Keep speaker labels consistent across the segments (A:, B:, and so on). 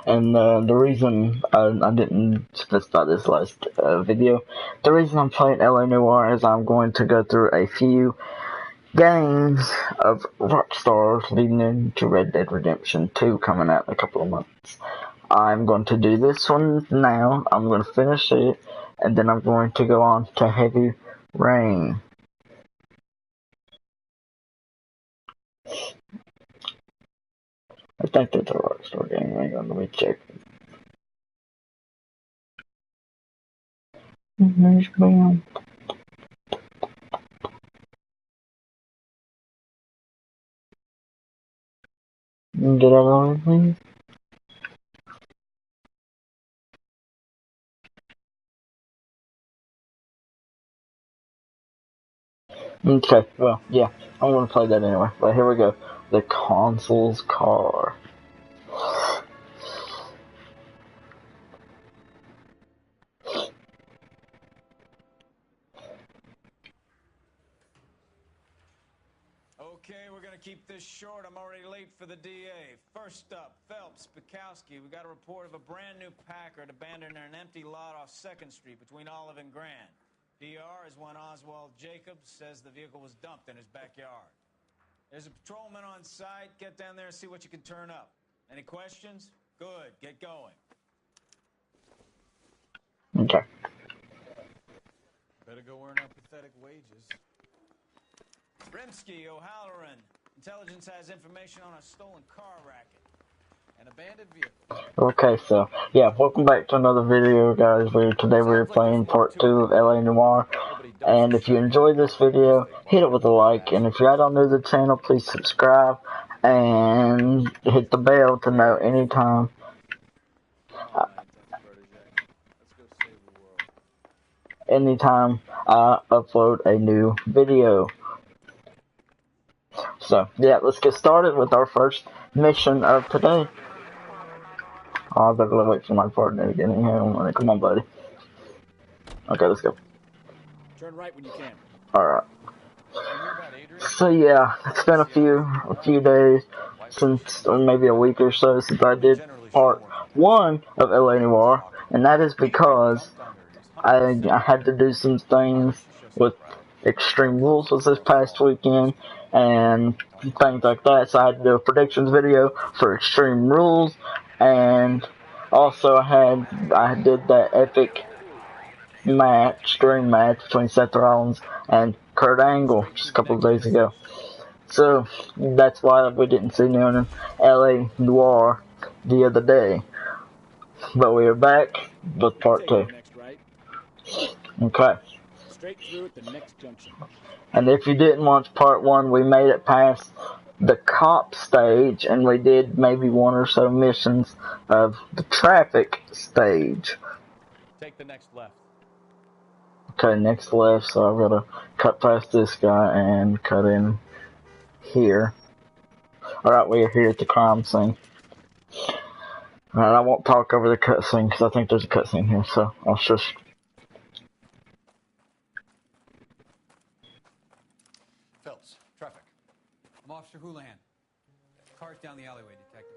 A: And the reason I didn't specify this last video, the reason I'm playing LA Noire is I'm going to go through a few games of Rockstar leading into Red Dead Redemption 2 coming out in a couple of months. I'm going to do this one now, I'm going to finish it, and then I'm going to go on to Heavy Rain. I think that's a Rockstar game. Hang on, let me check. There's Bam. Did I know anything? Okay, well, yeah, I'm gonna play that anyway. But here we go. The console's car.
B: Okay, we're gonna keep this short. I'm already late for the DA. First up, Phelps, Bukowski. We got a report of a brand new Packard abandoned in an empty lot off 2nd Street between Olive and Grand. DR is one Oswald Jacobs says the vehicle was dumped in his backyard. There's a patrolman on site. Get down there and see what you can turn up. Any questions? Good. Get going.
A: Okay.
B: Better go earn our pathetic wages. Rimsky, O'Halloran. Intelligence has information on a stolen car racket. An abandoned vehicle.
A: Okay, so, yeah, welcome back to another video, guys. Today we're playing part 2 of LA Noire. And if you enjoyed this video, hit it with a like. And if you're not new to the channel, please subscribe. And hit the bell to know anytime I upload a new video. So, yeah, let's get started with our first mission of today. Oh, I better wait for my partner to get in here. Come on, buddy. Okay, let's go.
B: Turn right when you can.
A: Alright. So yeah, it's been a few days since, or maybe a week or so, since I did part 1 of LA Noire, and that is because I had to do some things with Extreme Rules was this past weekend, and things like that, so I had to do a predictions video for Extreme Rules, and also I did that epic dream match between Seth Rollins and Kurt Angle just a couple of days ago. So that's why we didn't see Neon in LA Noire the other day. But we are back with part 2. Okay.
B: Straight through at the next junction.
A: And if you didn't watch part 1, we made it past the cop stage, and we did maybe 1 or so missions of the traffic stage.
B: Take the next left.
A: Okay, next left, so I've got to cut past this guy and cut in here. Alright, we're here at the crime scene. Alright, I won't talk over the cutscene because I think there's a cutscene here, so I'll just...
B: Phelps, traffic. I'm Officer Houlihan. Cars down the alleyway, detectives.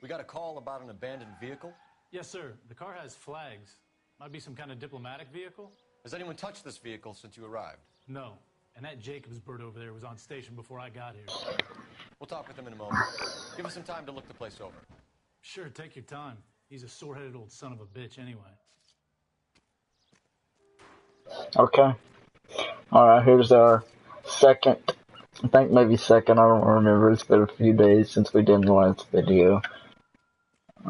C: We got a call about an abandoned vehicle.
D: Yes, sir. The car has flags. Might be some kind of diplomatic vehicle.
C: Has anyone touched this vehicle since you arrived?
D: No. And that Jacobs bird over there was on station before I got here.
C: We'll talk with him in a moment. Give us some time to look the place over.
D: Sure, take your time. He's a sore-headed old son of a bitch anyway.
A: Okay. Alright, here's our second, I think maybe second, I don't remember. It's been a few days since we did the last video.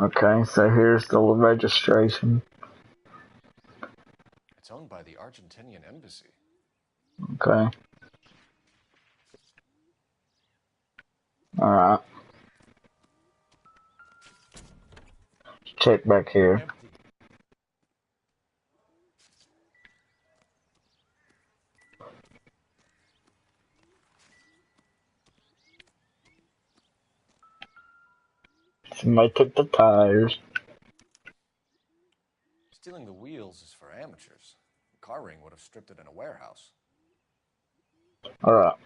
A: Okay, so here's the registration.
C: It's owned by the Argentinian embassy.
A: Okay. Alright. Check back here. Somebody took the tires.
C: Stealing the wheels is for amateurs. The car ring would have stripped it in a warehouse.
A: Alright.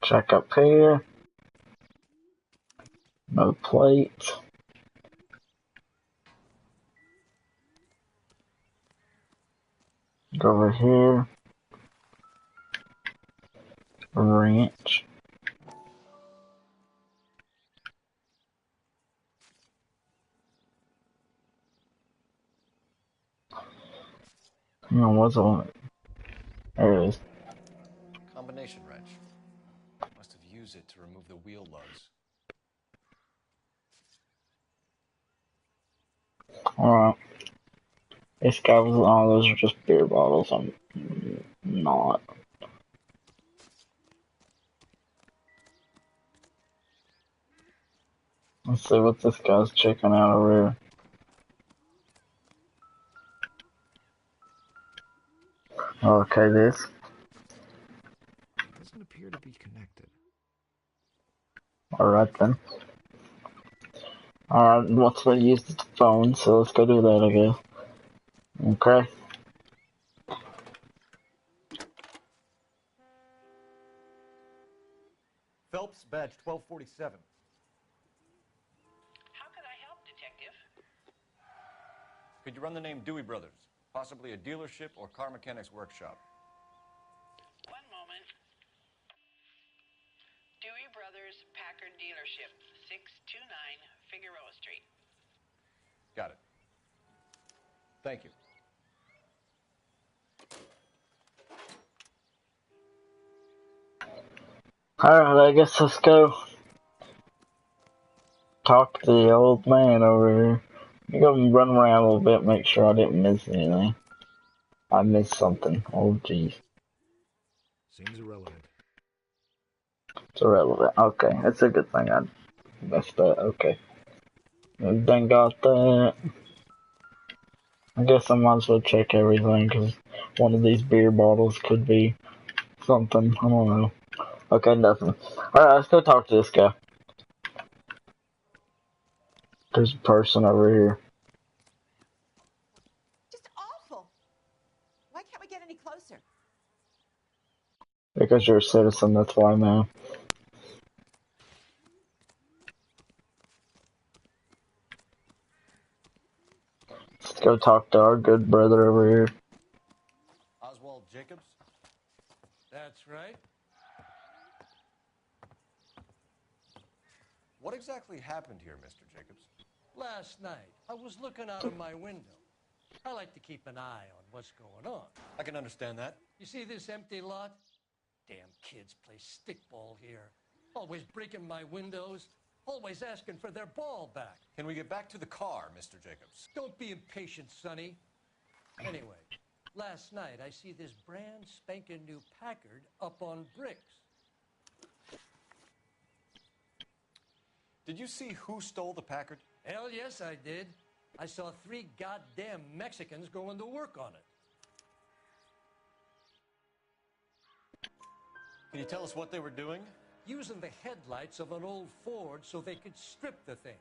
A: Check up here. No plate. Go over here. Ranch. What's on it? There it is.
C: Combination wrench. Must have used it to remove the wheel lugs.
A: Alright. This guy was, oh, those are just beer bottles. I'm not. Let's see what this guy's checking out over here. Okay, this.
C: Doesn't appear to be connected.
A: Alright then. Alright, wants to use the phone, so let's go do that, I guess. Okay.
C: Phelps, badge 1247.
E: How can I help, Detective?
C: Could you run the name Dewey Brothers? Possibly a dealership or car mechanics workshop.
E: One moment. Dewey Brothers Packard Dealership, 629 Figueroa Street.
C: Got it. Thank you.
A: Alright, I guess let's go talk to the old man over here. I'm gonna run around a little bit, make sure I didn't miss anything. I missed something. Oh, jeez.
C: Seems irrelevant.
A: It's irrelevant. Okay, that's a good thing I messed that. Okay. Then got that. I guess I might as well check everything, because one of these beer bottles could be something. I don't know. Okay, nothing. Alright, let's go talk to this guy. There's a person over here.
F: Just awful. Why can't we get any closer?
A: Because you're a citizen, that's why, man. Let's go talk to our good brother over here.
C: Oswald Jacobs?
G: That's right.
C: What exactly happened here, Mr. Jacobs?
G: Last night, I was looking out of my window. I like to keep an eye on what's going on.
C: I can understand that.
G: You see this empty lot? Damn kids play stickball here. Always breaking my windows. Always asking for their ball back.
C: Can we get back to the car, Mr. Jacobs?
G: Don't be impatient, Sonny. Anyway, last night I see this brand spanking new Packard up on bricks.
C: Did you see who stole the Packard?
G: Hell yes, I did. I saw 3 goddamn Mexicans going to work on it.
C: Can you tell us what they were doing?
G: Using the headlights of an old Ford so they could strip the thing.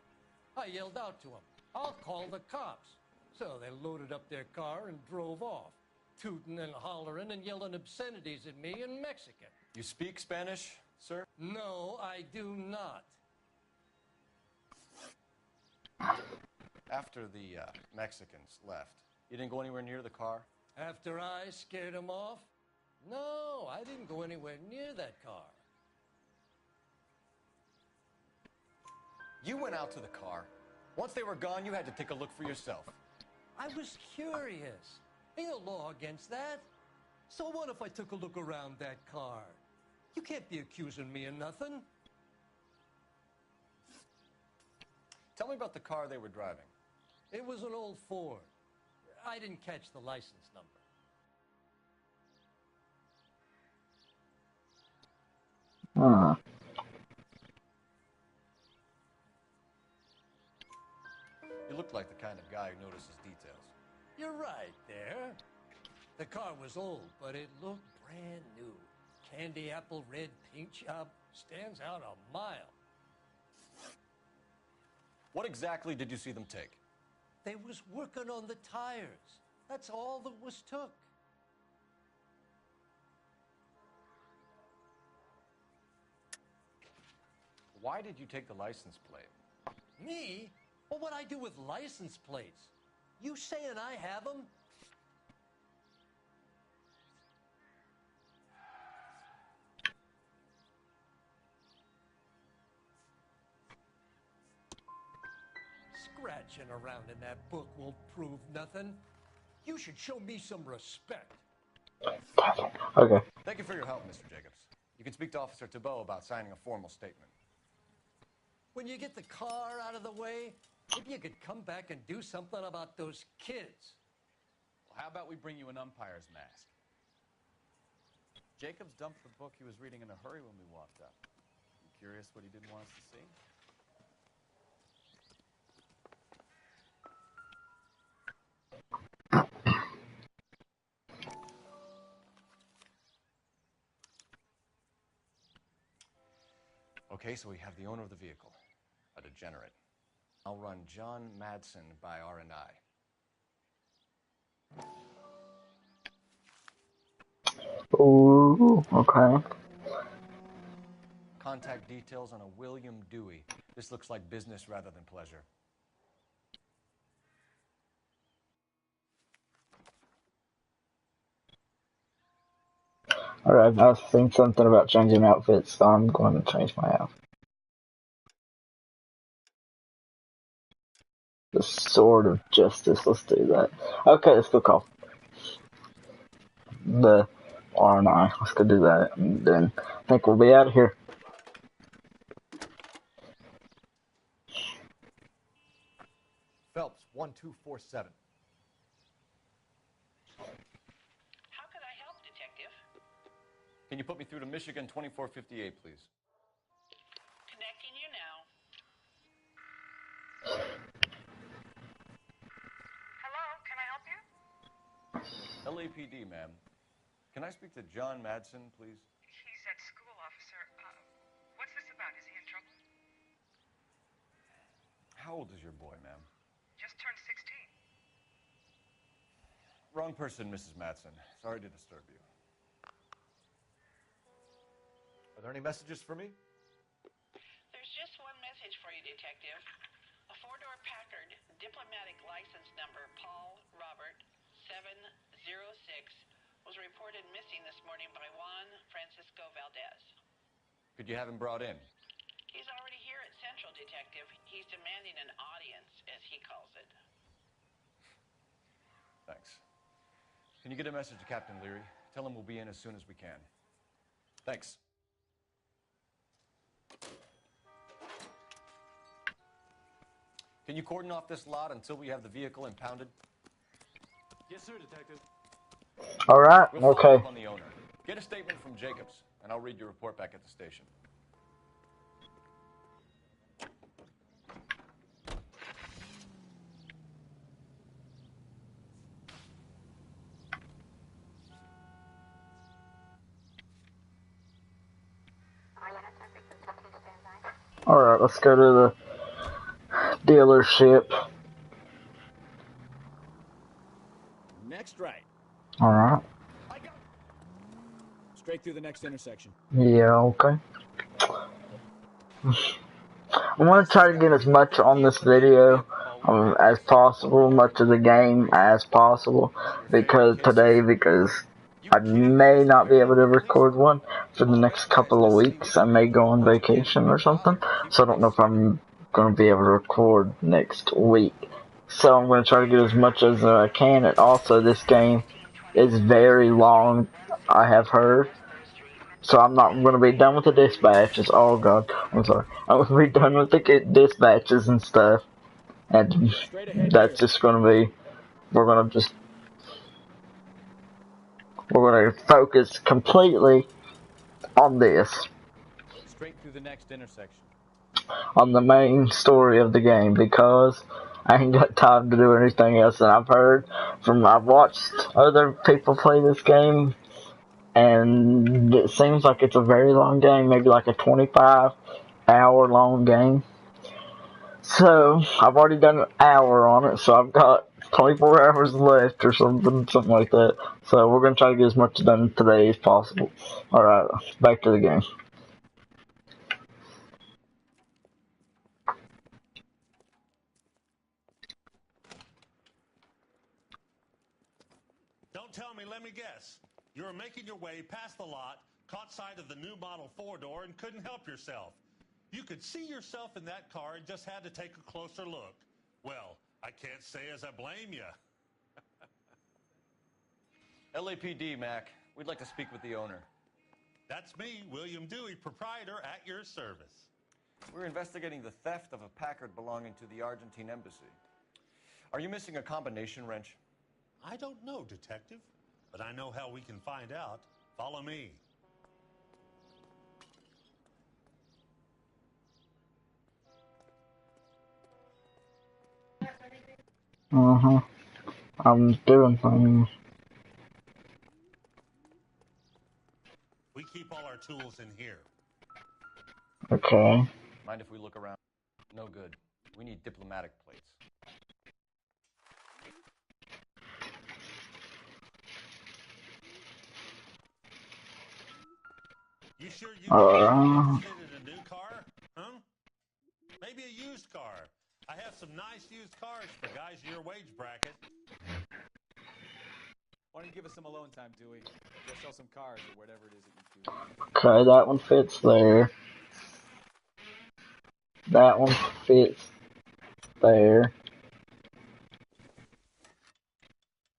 G: I yelled out to them, "I'll call the cops." So they loaded up their car and drove off, tooting and hollering and yelling obscenities at me in Mexican.
C: You speak Spanish, sir?
G: No, I do not.
C: After the Mexicans left, you didn't go anywhere near the car?
G: After I scared them off? No, I didn't go anywhere near that car.
C: You went out to the car. Once they were gone, you had to take a look for yourself.
G: I was curious. Ain't no law against that. So what if I took a look around that car? You can't be accusing me of nothing.
C: Tell me about the car they were driving.
G: It was an old Ford. I didn't catch the license number.
A: Huh.
C: You look like the kind of guy who notices details.
G: You're right there. The car was old, but it looked brand new. Candy apple red paint job stands out a mile.
C: What exactly did you see them take?
G: They was working on the tires. That's all that was took.
C: Why did you take the license plate?
G: Me? Well, what'd I do with license plates? You saying I have them? Scratching around in that book won't prove nothing. You should show me some respect.
A: Okay.
C: Thank you for your help, Mr. Jacobs. You can speak to Officer Thibault about signing a formal statement.
G: When you get the car out of the way, maybe you could come back and do something about those kids.
H: Well, how about we bring you an umpire's mask? Jacobs dumped the book he was reading in a hurry when we walked up. You curious what he didn't want us to see?
C: Okay, so we have the owner of the vehicle, a degenerate. I'll run John Madsen by R&I.
A: Ooh, okay.
C: Contact details on a William Dewey. This looks like business rather than pleasure.
A: Alright, I was thinking something about changing outfits, so I'm going to change my outfit. The Sword of Justice, let's do that. Okay, let's go call the R&I. Let's go do that, and then I think we'll be out of here.
C: Phelps, 1247.
E: How could I help, Detective?
C: Can you put me through to Michigan 2458, please?
E: Connecting you now. Hello, can I help you?
C: LAPD, ma'am. Can I speak to John Madsen, please?
I: He's at school, officer. What's this about? Is he in trouble?
C: How old is your boy, ma'am?
I: Just turned 16.
C: Wrong person, Mrs. Madsen. Sorry to disturb you. Are there any messages for me?
E: There's just one message for you, Detective. A four-door Packard, diplomatic license number Paul Robert 706, was reported missing this morning by Juan Francisco Valdez.
C: Could you have him brought in?
E: He's already here at Central, Detective. He's demanding an audience, as he calls it.
C: Thanks. Can you get a message to Captain Leary? Tell him we'll be in as soon as we can. Thanks. Can you cordon off this lot until we have the vehicle impounded?
D: Yes, sir, Detective.
A: Alright,
C: We'll follow
A: okay.
C: up on the owner. Get a statement from Jacobs, and I'll read your report back at the station.
A: Alright, let's go to the dealership.
B: Next right.
A: Alright.
B: Straight through the next intersection.
A: Yeah, okay. I want to try to get as much on this video as possible, much of the game as possible, because I may not be able to record one for the next couple of weeks. I may go on vacation or something, so I don't know if I'm going to be able to record next week. So I'm going to try to get as much as I can, and also this game is very long, I have heard. So I'm not going to be done with the dispatches. Oh god, I'm sorry. I'm going to be done with the dispatches and stuff. And that's just going to be, we're going to focus completely on this.
B: Straight through the next intersection.
A: On the main story of the game, because I ain't got time to do anything else. And I've watched other people play this game, and it seems like it's a very long game, maybe like a 25-hour long game. So I've already done an hour on it, so I've got 24 hours left or something like that. So we're gonna try to get as much done today as possible. Alright, back to the game.
J: Don't tell me, let me guess. You were making your way past the lot, caught sight of the new model 4-door, and couldn't help yourself. You could see yourself in that car and just had to take a closer look. Well, I can't say as I blame you.
C: LAPD, Mac. We'd like to speak with the owner.
J: That's me, William Dewey, proprietor, at your service.
C: We're investigating the theft of a Packard belonging to the Argentine embassy. Are you missing a combination wrench?
J: I don't know, Detective, but I know how we can find out. Follow me.
A: I'm doing things.
J: We keep all our tools in here.
A: Okay.
C: Mind if we look around? No good. We need diplomatic plates.
J: You sure you can interested in a new car? Huh? Maybe a used car. I have some nice used cars for guys in your wage bracket.
H: Why don't you give us some alone time, Dewey? Go sell some cars or whatever it is that you do.
A: Okay, that one fits there. That one fits there.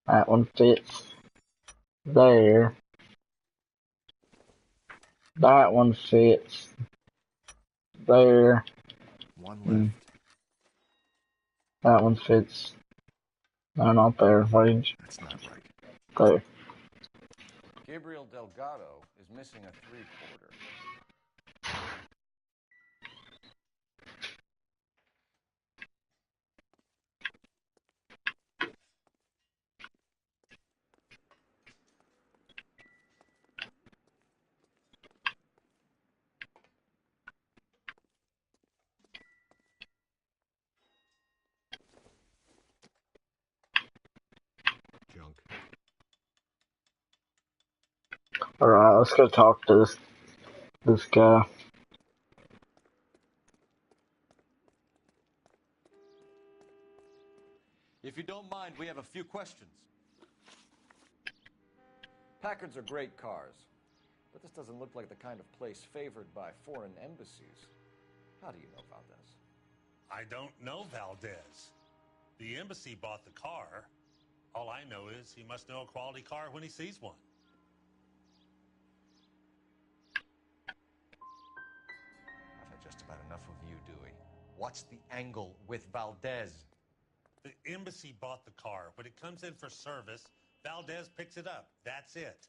A: That one fits there. That one fits there.
H: One left.
A: That one fits. No, not there. Wage.
H: That's not right.
A: There.
C: Gabriel Delgado is missing a 3/4.
H: Junk.
A: Alright, let's go talk to this guy.
C: If you don't mind, we have a few questions. Packards are great cars, but this doesn't look like the kind of place favored by foreign embassies. How do you know Valdez?
J: I don't know Valdez. The embassy bought the car. All I know is he must know a quality car when he sees one.
C: I've had just about enough of you, Dewey. What's the angle with Valdez?
J: The embassy bought the car. When it comes in for service, Valdez picks it up. That's it.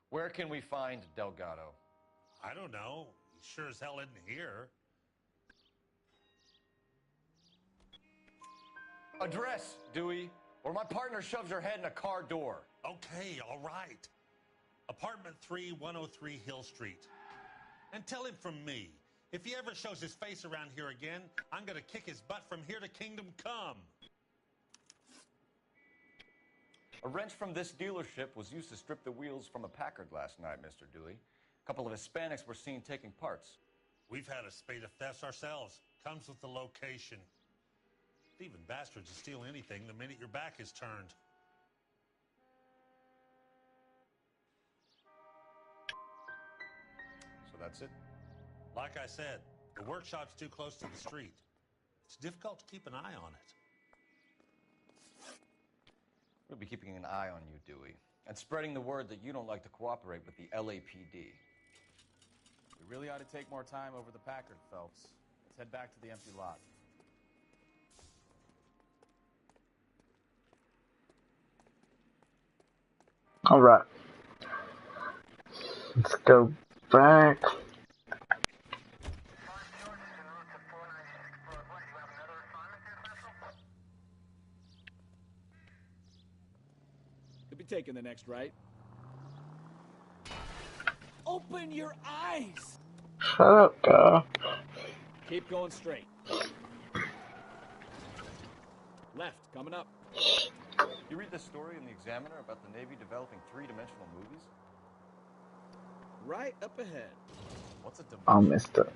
C: Where can we find Delgado?
J: I don't know. He sure as hell isn't here.
C: Address, Dewey, or my partner shoves her head in a car door.
J: Okay, all right. Apartment 3, 103 Hill Street. And tell him from me, if he ever shows his face around here again, I'm going to kick his butt from here to kingdom come.
C: A wrench from this dealership was used to strip the wheels from a Packard last night, Mr. Dewey. A couple of Hispanics were seen taking parts.
J: We've had a spate of thefts ourselves. Comes with the location. Even bastards will steal anything the minute your back is turned.
C: So that's it?
J: Like I said, the workshop's too close to the street. It's difficult to keep an eye on it.
C: We'll be keeping an eye on you, Dewey, and spreading the word that you don't like to cooperate with the LAPD.
H: We really ought to take more time over the Packard, Phelps. Let's head back to the empty lot.
A: Alright. Let's go back.
B: Could be taking the next right. Open your eyes!
A: Shut up, guy.
B: Keep going straight. Left, coming up.
C: You read this story in the Examiner about the Navy developing three-dimensional movies?
B: Right up ahead.
C: What's a dimension?
A: I missed it.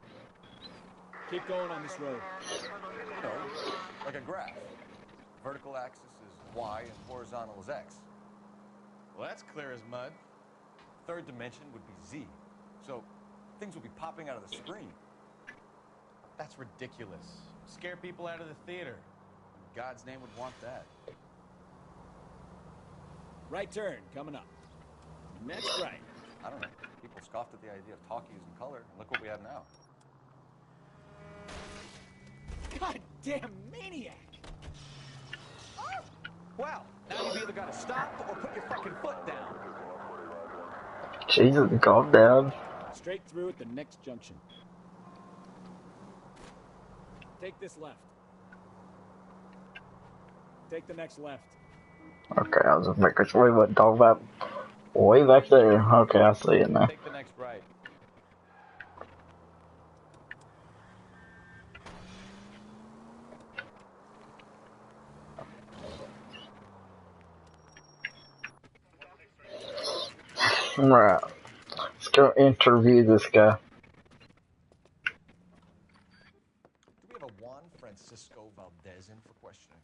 B: Keep going on this road.
C: You know, like a graph. Vertical axis is Y and horizontal is X.
H: Well, that's clear as mud.
C: Third dimension would be Z. So things will be popping out of the screen.
H: That's ridiculous. Scare people out of the theater. In God's name would want that.
B: Right turn, coming up. Next right.
C: I don't know. People scoffed at the idea of talkies in color, and look what we have now.
B: Goddamn maniac! Oh! Well, now you've either got to stop or put your fucking foot down.
A: Jesus, calm down.
B: Straight through at the next junction. Take this left. Take the next left.
A: Okay, I was just making sure we wasn't talking about way back there. Okay, I see it now.
H: Take the next right.
A: Right. Let's go interview this guy.
C: Do we have a Juan Francisco Valdez in for questioning?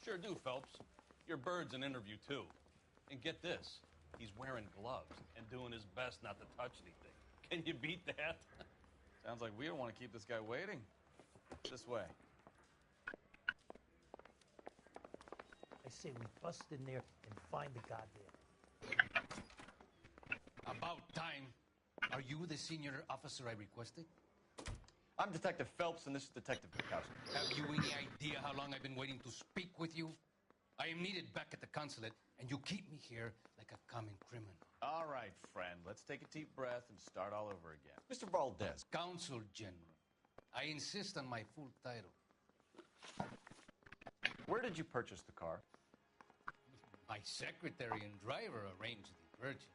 K: Sure do, Phelps. Your bird's an interview, too. And get this, he's wearing gloves and doing his best not to touch anything. Can you beat that?
H: Sounds like we don't want to keep this guy waiting. This way.
L: I say we bust in there and find the goddamn.
K: About time. Are you the senior officer I requested?
C: I'm Detective Phelps, and this is Detective Bukowski.
K: Have you any idea how long I've been waiting to speak with you? I am needed back at the consulate, and you keep me here like a common criminal.
H: All right, friend. Let's take a deep breath and start all over again.
C: Mr. Valdez.
K: Consul General. I insist on my full title.
C: Where did you purchase the car?
K: My secretary and driver arranged the purchase.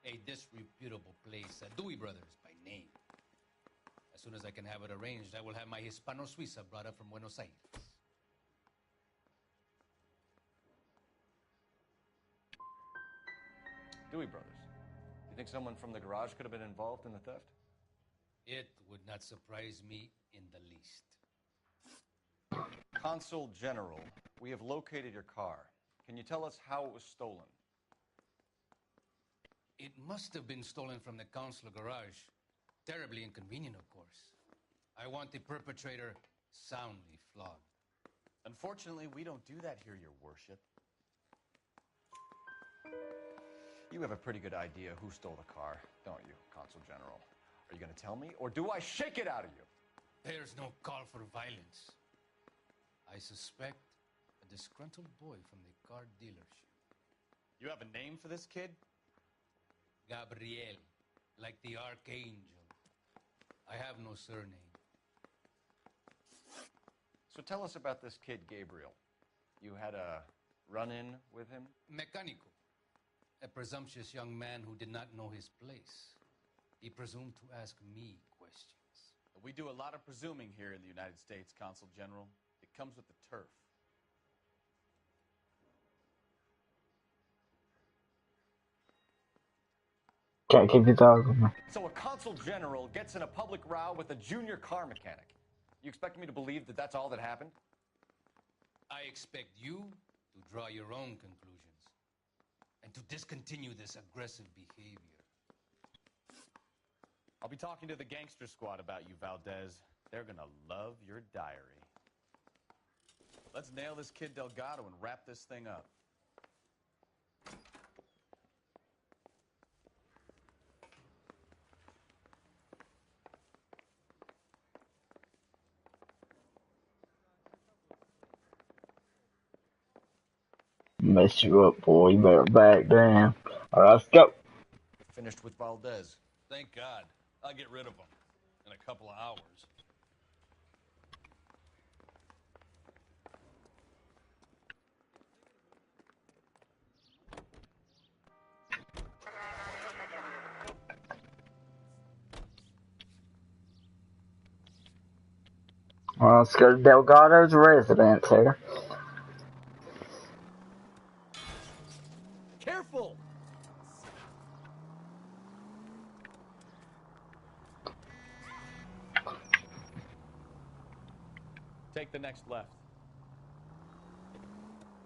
K: A disreputable place, Dewey Brothers by name. As soon as I can have it arranged, I will have my Hispano Suiza brought up from Buenos Aires.
C: Dewey Brothers. You think someone from the garage could have been involved in the theft?
K: It would not surprise me in the least.
C: Consul General, we have located your car. Can you tell us how it was stolen?
K: It must have been stolen from the consular garage. Terribly inconvenient, of course. I want the perpetrator soundly flogged.
H: Unfortunately, we don't do that here, Your Worship.
C: You have a pretty good idea who stole the car, don't you, Consul General? Are you going to tell me, or do I shake it out of you?
K: There's no call for violence. I suspect a disgruntled boy from the car dealership.
H: You have a name for this kid?
K: Gabriel, like the archangel. I have no surname.
C: So tell us about this kid, Gabriel. You had a run-in with him?
K: Mecánico. A presumptuous young man who did not know his place. He presumed to ask me questions.
H: We do a lot of presuming here in the United States, Consul General. It comes with the turf.
A: Can't keep you talking.
C: So a Consul General gets in a public row with a junior car mechanic. You expect me to believe that that's all that happened?
K: I expect you to draw your own conclusions and to discontinue this aggressive behavior.
H: I'll be talking to the gangster squad about you, Valdez. They're gonna love your diary. Let's nail this kid Delgado and wrap this thing up.
A: Mess you up, boy. You better back down. Alright, let's go.
C: Finished with Valdez.
K: Thank God. I'll get rid of him in a couple of hours.
A: Well, let's go to Delgado's residence here.
H: Take the next left.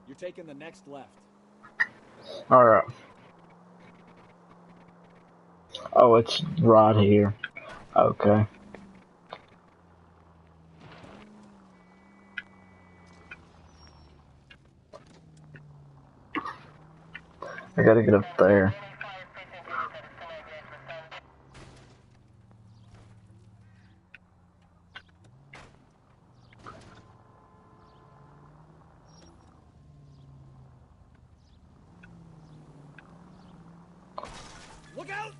H: You're taking the next left.
A: Alright. Oh, it's right here. Okay. I gotta get up there.
H: Look out!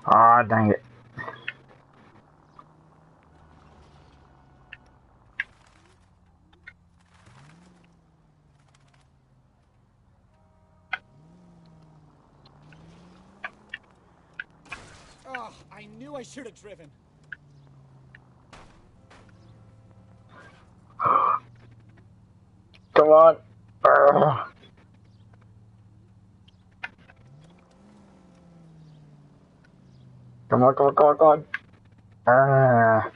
A: Ah, dang it.
H: Oh, I knew I should have driven.
A: Come on. Ugh. Come on, come on, come on, come on. Ah.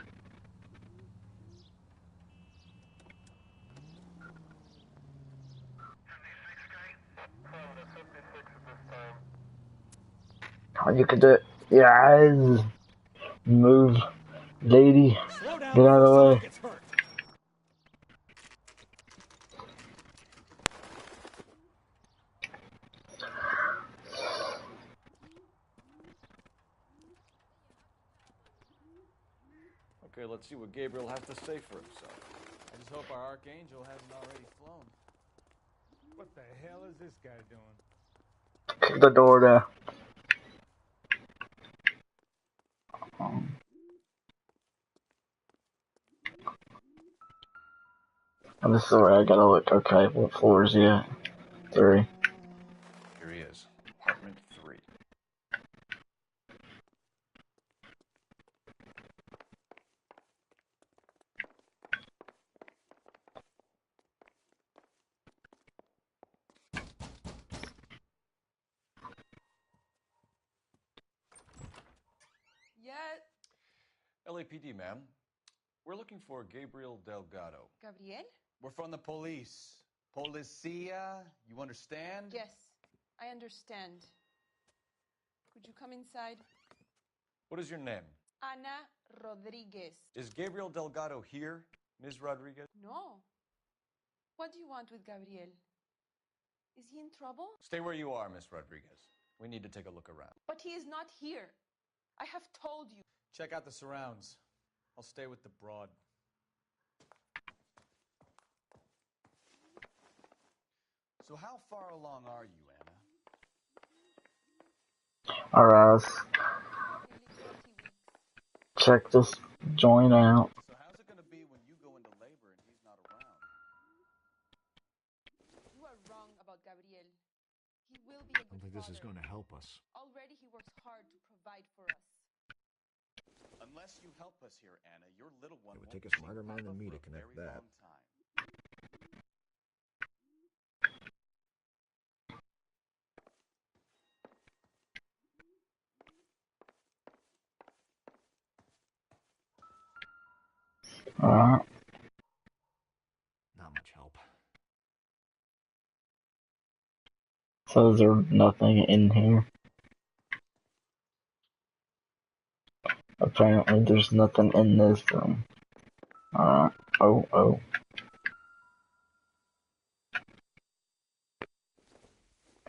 A: Oh, you can do it. Yes. Move, lady.
H: Slow down
A: Get out of
H: before
A: the
H: someone
A: way.
H: gets hurt.
C: Okay, let's see what Gabriel has to say for himself.
H: I just hope our archangel hasn't already flown.
D: What the hell is this guy doing?
A: Kick the door down. And this is where I gotta look. Okay, what floor is he at? 3.
C: Here he is. Apartment 3.
M: Yes.
C: LAPD, ma'am. We're looking for Gabriel Delgado.
M: Gabriel?
H: We're from the police. Policia, you understand?
M: Yes, I understand. Could you come inside?
C: What is your name?
M: Ana Rodriguez.
C: Is Gabriel Delgado here, Ms. Rodriguez?
M: No. What do you want with Gabriel? Is he in trouble?
C: Stay where you are, Ms. Rodriguez. We need to take a look around.
M: But he is not here. I have told you.
H: Check out the surrounds. I'll stay with the broad. So how far along are you, Anna?
A: Alright, let's check this joint out.
H: So how's it going to be when you go into labor and he's not around?
M: You are wrong about Gabriel. He will be a good
N: I don't think this is going to help us.
M: Already he works hard to provide for us.
H: Unless you help us here, Anna, your little one
N: It would
H: won't
N: take a
H: see
N: smarter man
H: Papa
N: than me
H: for
N: to
H: a
N: connect
H: very
N: that.
H: long time.
A: Alright.
N: Not much help.
A: So is there nothing in here? Apparently there's nothing in this room. Alright. Oh.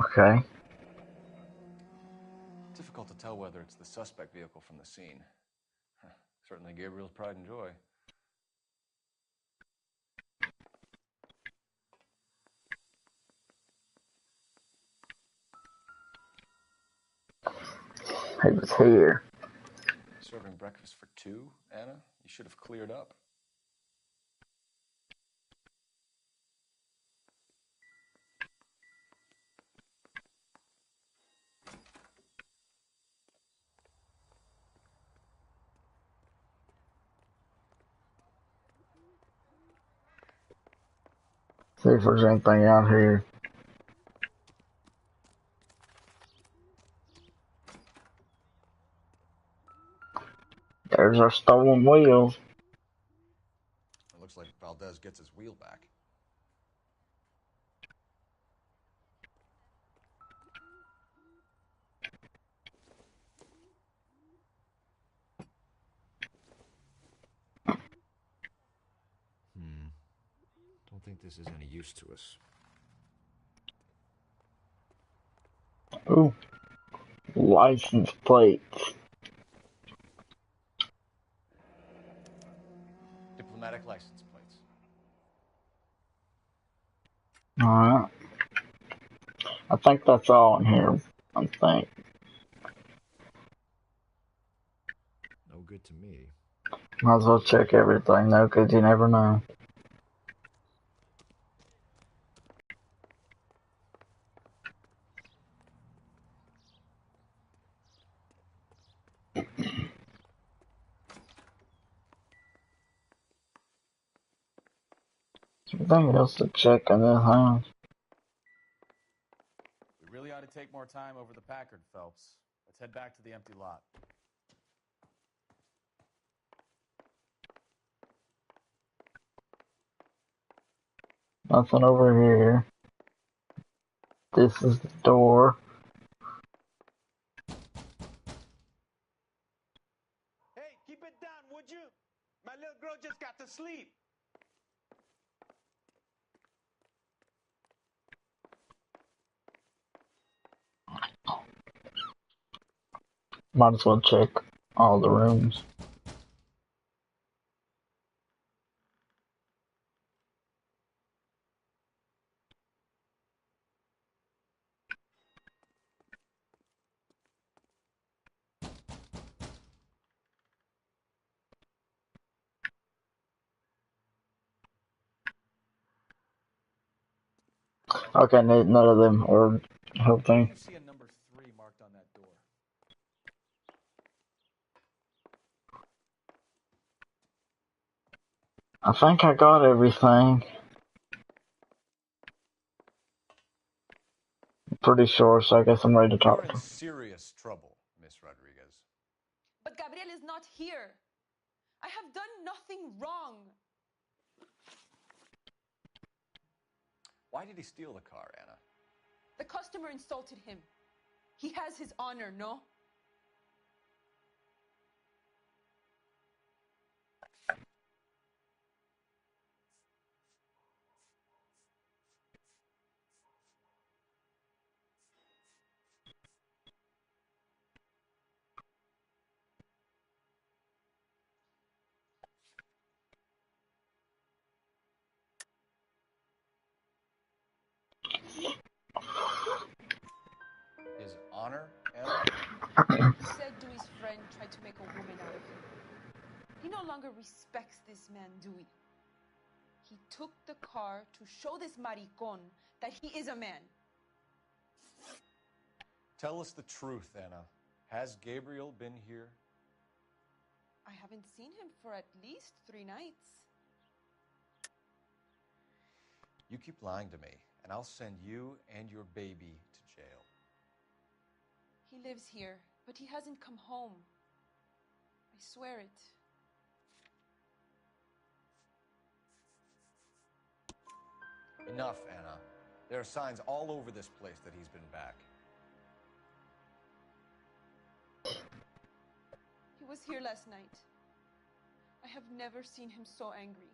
A: Okay.
C: Difficult to tell whether it's the suspect vehicle from the scene. Certainly Gabriel's pride and joy.
A: He was here.
C: Serving breakfast for 2, Anna? You should have cleared up.
A: See if there's anything out here. There's There's our stolen wheels.
C: It looks like Valdez gets his wheel back. Don't think this is any use to us.
A: Ooh. License plates.
C: Diplomatic license plates.
A: Alright. I think that's all in here. I think.
C: No good to me.
A: Might as well check everything though, because you never know. Something else to check in this house.
H: We really ought to take more time over the Packard, Phelps. Let's head back to the empty lot.
A: Nothing over here. This is the door.
B: Hey, keep it down, would you? My little girl just got to sleep.
A: Might as well check all the rooms. Okay, none of them are helping.
H: I see a number 3 marked on that door.
A: I think I got everything. I'm pretty sure, so I guess I'm ready to talk
C: You're
A: to
C: in
A: him.
C: serious trouble, Miss Rodriguez.
M: But Gabriel is not here. I have done nothing wrong.
C: Why did he steal the car, Anna?
M: The customer insulted him. He has his honor, no?
C: His honor, Anna?
M: He said Dewey's friend tried to make a woman out of him. He no longer respects this man, Dewey. He took the car to show this maricon that he is a man.
C: Tell us the truth, Anna. Has Gabriel been here?
M: I haven't seen him for at least 3 nights.
C: You keep lying to me, and I'll send you and your baby to jail.
M: He lives here, but he hasn't come home. I swear it.
C: Enough, Anna. There are signs all over this place that he's been back.
M: He was here last night. I have never seen him so angry.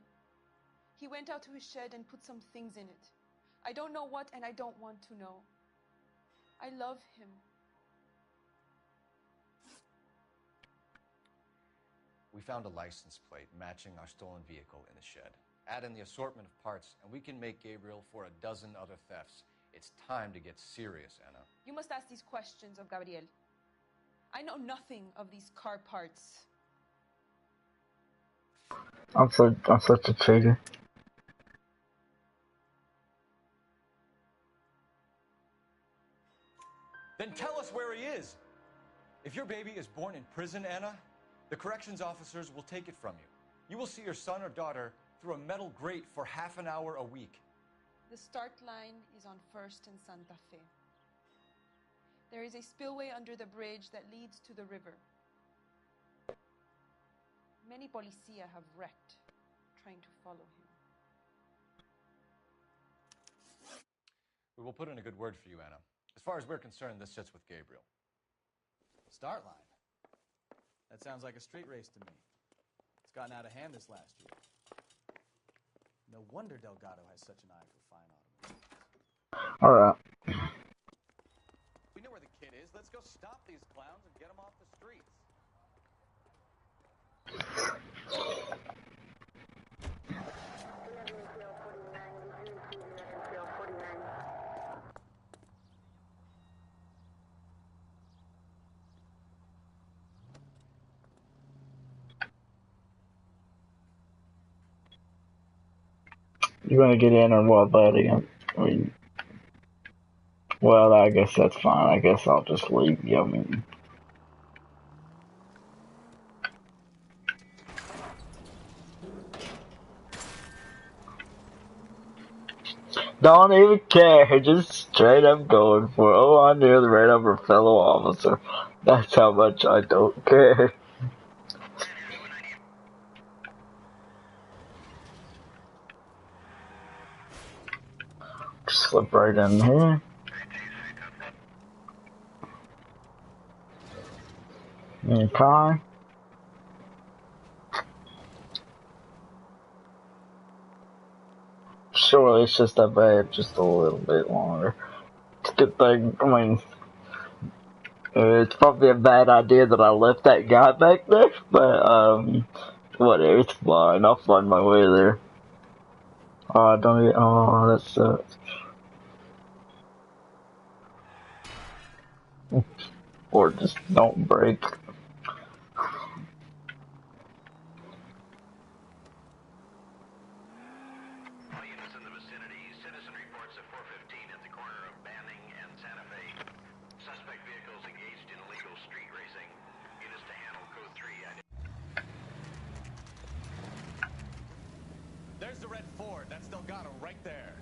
M: He went out to his shed and put some things in it. I don't know what, and I don't want to know. I love him.
C: We found a license plate matching our stolen vehicle in the shed. Add in the assortment of parts, and we can make Gabriel for a dozen other thefts. It's time to get serious, Anna.
M: You must ask these questions of Gabriel. I know nothing of these car parts.
A: I'm such a cheater.
C: Then tell us where he is. If your baby is born in prison, Anna, the corrections officers will take it from you. You will see your son or daughter through a metal grate for half an hour a week.
M: The start line is on 1st and Santa Fe. There is a spillway under the bridge that leads to the river. Many policia have wrecked trying to follow him.
C: We will put in a good word for you, Anna. As far as we're concerned, this sits with Gabriel.
H: Start line. That sounds like a street race to me. It's gotten out of hand this last year. No wonder Delgado has such an eye for fine automobiles.
A: All right.
H: We know where the kid is. Let's go stop these clowns and get them off the streets.
A: You gonna get in or what, buddy? I mean, well, I guess that's fine. I guess I'll just leave you. I mean, don't even care. Just straight up going for it. Oh, I nearly ran over a fellow officer. That's how much I don't care. Slip right in here. Okay. Surely it's just that bad, just a little bit longer. It's a good thing. I mean, it's probably a bad idea that I left that guy back there, but whatever. It's fine. I'll find my way there. Oh, don't get. Oh, that sucks. Or just don't break.
H: There's the red Ford. That's Delgado right there.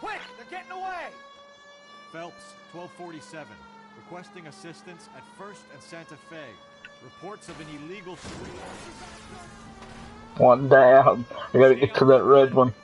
B: Quick! They're getting away!
C: Phelps, 1247. Requesting assistance at 1st and Santa Fe. Reports of an illegal street.
A: One down. I gotta get to that red one.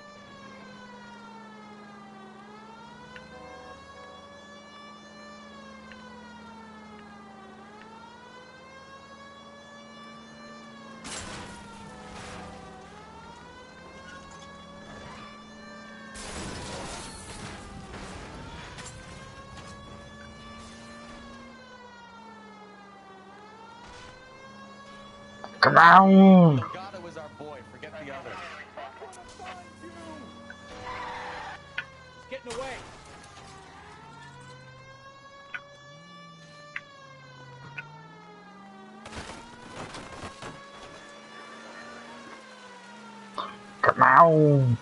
A: Come on!
H: Delgado is our boy. Forget the others.
B: He's getting away.
A: Come on!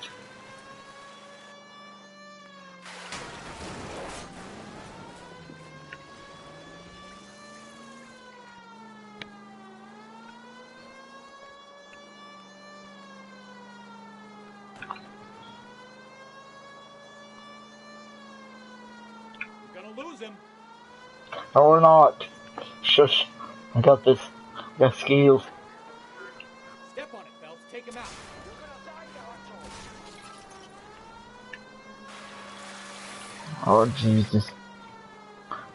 B: Lose him.
A: No, we're not. Shush. I got this. I got skills.
B: Step on it, Phelps. Take him out.
A: Oh, Jesus.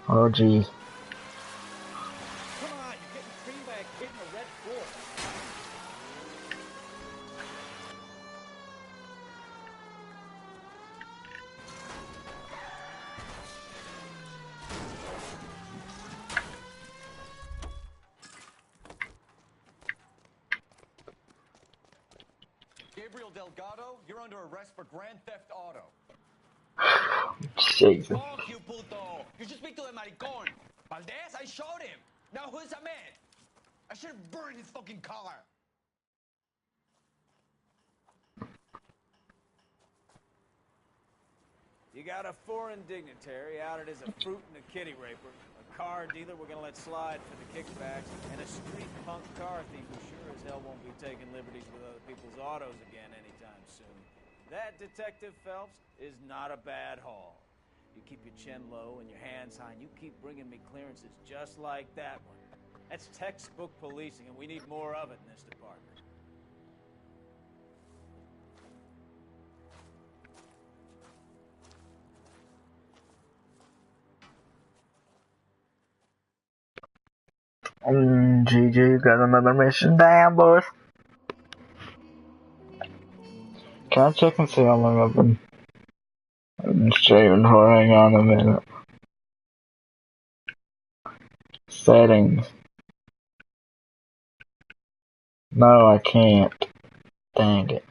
A: Oh, jeez.
B: Come on, you're getting creamed by a kid in a red Ford.
C: Gabriel Delgado, you're under arrest for grand theft auto.
A: Jesus.
B: Fuck you, puto. You should speak to the maricón. Valdez, I showed him. Now who's a man? I should have burned his fucking car. You got a foreign dignitary outed as a fruit and a kitty raper, a car dealer we're gonna let slide for the kickbacks, and a street punk car thief who sure as hell won't be taking liberties with other people's autos again anytime soon. That, Detective Phelps, is not a bad haul. You keep your chin low and your hands high, and you keep bringing me clearances just like that one. That's textbook policing, and we need more of it in this department.
A: GG, got another mission. Damn, boys. Can I check and see how long I've been shaving for? Hang on a minute. Settings. No, I can't. Dang it.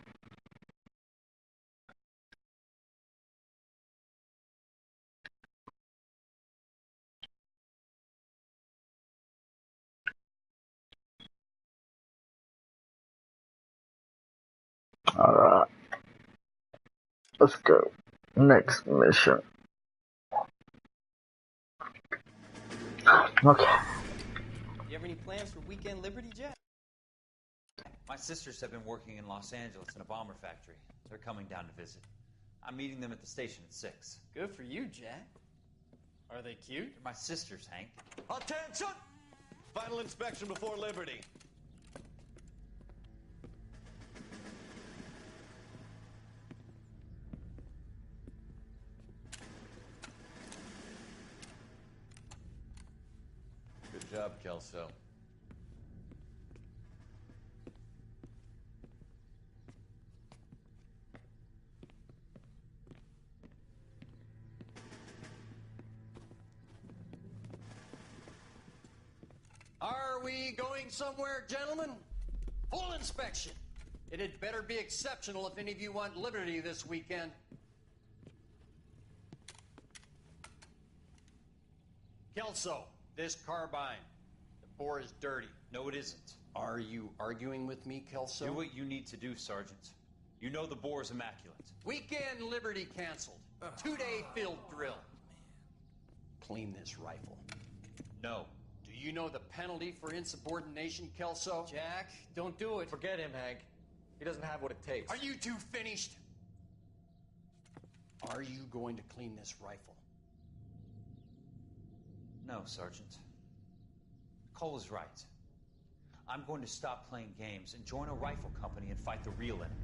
A: Alright. Let's go. Next mission. Okay.
N: You have any plans for weekend Liberty, Jack?
O: My sisters have been working in Los Angeles in a bomber factory. They're coming down to visit. I'm meeting them at the station at 6.
N: Good for you, Jack. Are they cute?
O: They're my sisters, Hank.
C: Attention! Final inspection before Liberty. Good job, Kelso.
G: Are we going somewhere, gentlemen? Full inspection. It had better be exceptional if any of you want Liberty this weekend. Kelso, this carbine. The bore is dirty.
O: No, it isn't.
G: Are you arguing with me, Kelso?
O: Do what you need to do, Sergeant. You know the bore is immaculate.
G: Weekend Liberty canceled. 2-day field drill. Clean this rifle.
O: No.
G: Do you know the penalty for insubordination, Kelso? Jack, don't do it.
C: Forget him, Hank. He doesn't have what it takes.
G: Are you two finished? Are you going to clean this rifle?
O: No, Sergeant. Cole is right. I'm going to stop playing games and join a rifle company and fight the real enemy.